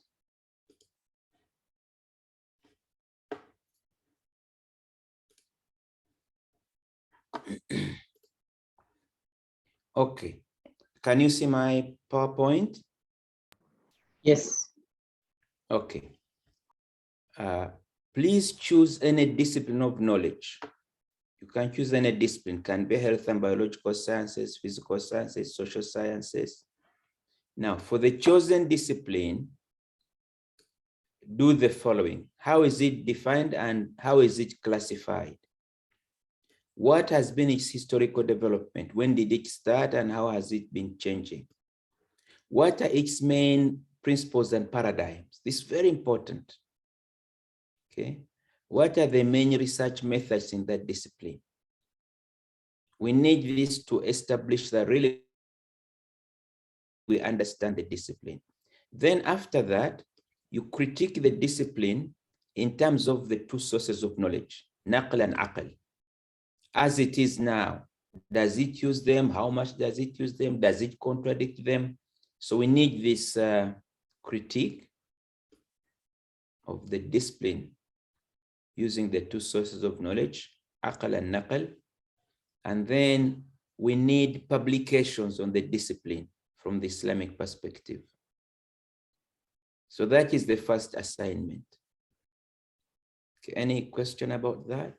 Speaker 1: Okay. Can you see my PowerPoint?
Speaker 2: Yes.
Speaker 1: Okay. Please choose any discipline of knowledge. You can choose any discipline, can be health and biological sciences, physical sciences, social sciences. Now, for the chosen discipline, do the following. How is it defined and how is it classified? What has been its historical development? When did it start and how has it been changing? What are its main principles and paradigms? This is very important. Okay. What are the main research methods in that discipline? We need this to establish that really we understand the discipline. Then after that, you critique the discipline in terms of the 2 sources of knowledge, naql and aql. As it is now, does it use them? How much does it use them? Does it contradict them? So we need this critique of the discipline using the 2 sources of knowledge, aql and naql. And then we need publications on the discipline from the Islamic perspective. So that is the first assignment. Okay, any question about that?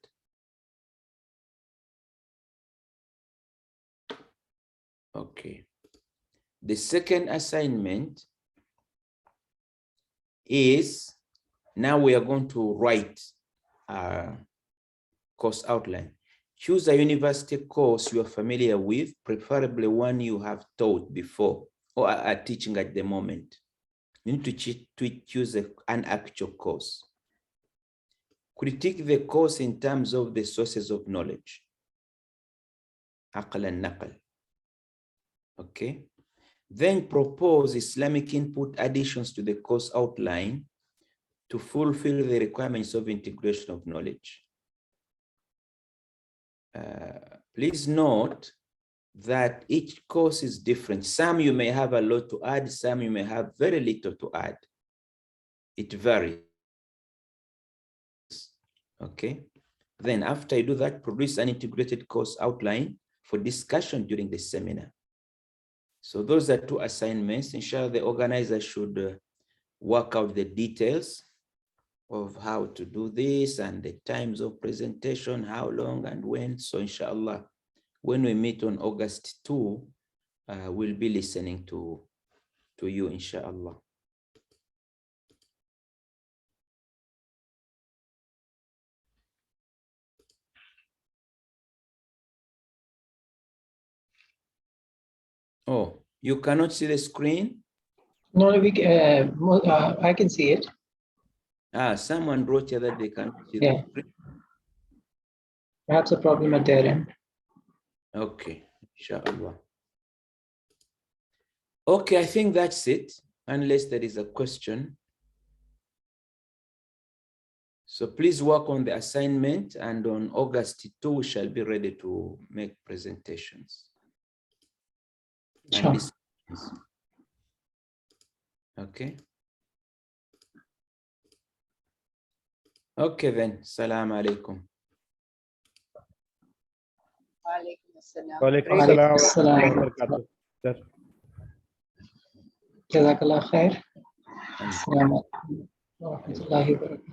Speaker 1: Okay. The second assignment is, now we are going to write a course outline. Choose a university course you are familiar with, preferably one you have taught before or are teaching at the moment. You need to choose an actual course. Critique the course in terms of the sources of knowledge, aql and naql. Okay. Then propose Islamic input additions to the course outline to fulfill the requirements of integration of knowledge. Please note that each course is different. Some you may have a lot to add, some you may have very little to add. It varies. Okay. Then after you do that, produce an integrated course outline for discussion during the seminar. So those are 2 assignments. Inshallah, the organizer should work out the details of how to do this and the times of presentation, how long and when. So inshallah, when we meet on August 2, we'll be listening to you, inshallah. Oh, you cannot see the screen?
Speaker 2: No, I can see it.
Speaker 1: Someone wrote here that they cannot see
Speaker 2: Yeah.
Speaker 1: the screen.
Speaker 2: Perhaps a problem at their end.
Speaker 1: Okay, inshallah. Okay, I think that's it, unless there is a question. So please work on the assignment, and on August 2, we shall be ready to make presentations. And
Speaker 2: Sure.
Speaker 1: discussions. Okay. Okay then. Salam alaikum.
Speaker 5: Walaikum assalam.
Speaker 3: Walaikum
Speaker 5: Great.
Speaker 3: assalam wa
Speaker 2: Assalam.
Speaker 3: rahmatullahi wa barakatuh. Sir.
Speaker 2: Jazakallah khair.
Speaker 1: And
Speaker 2: Assalamu alaikum wa rahmatullahi wa barakatuh.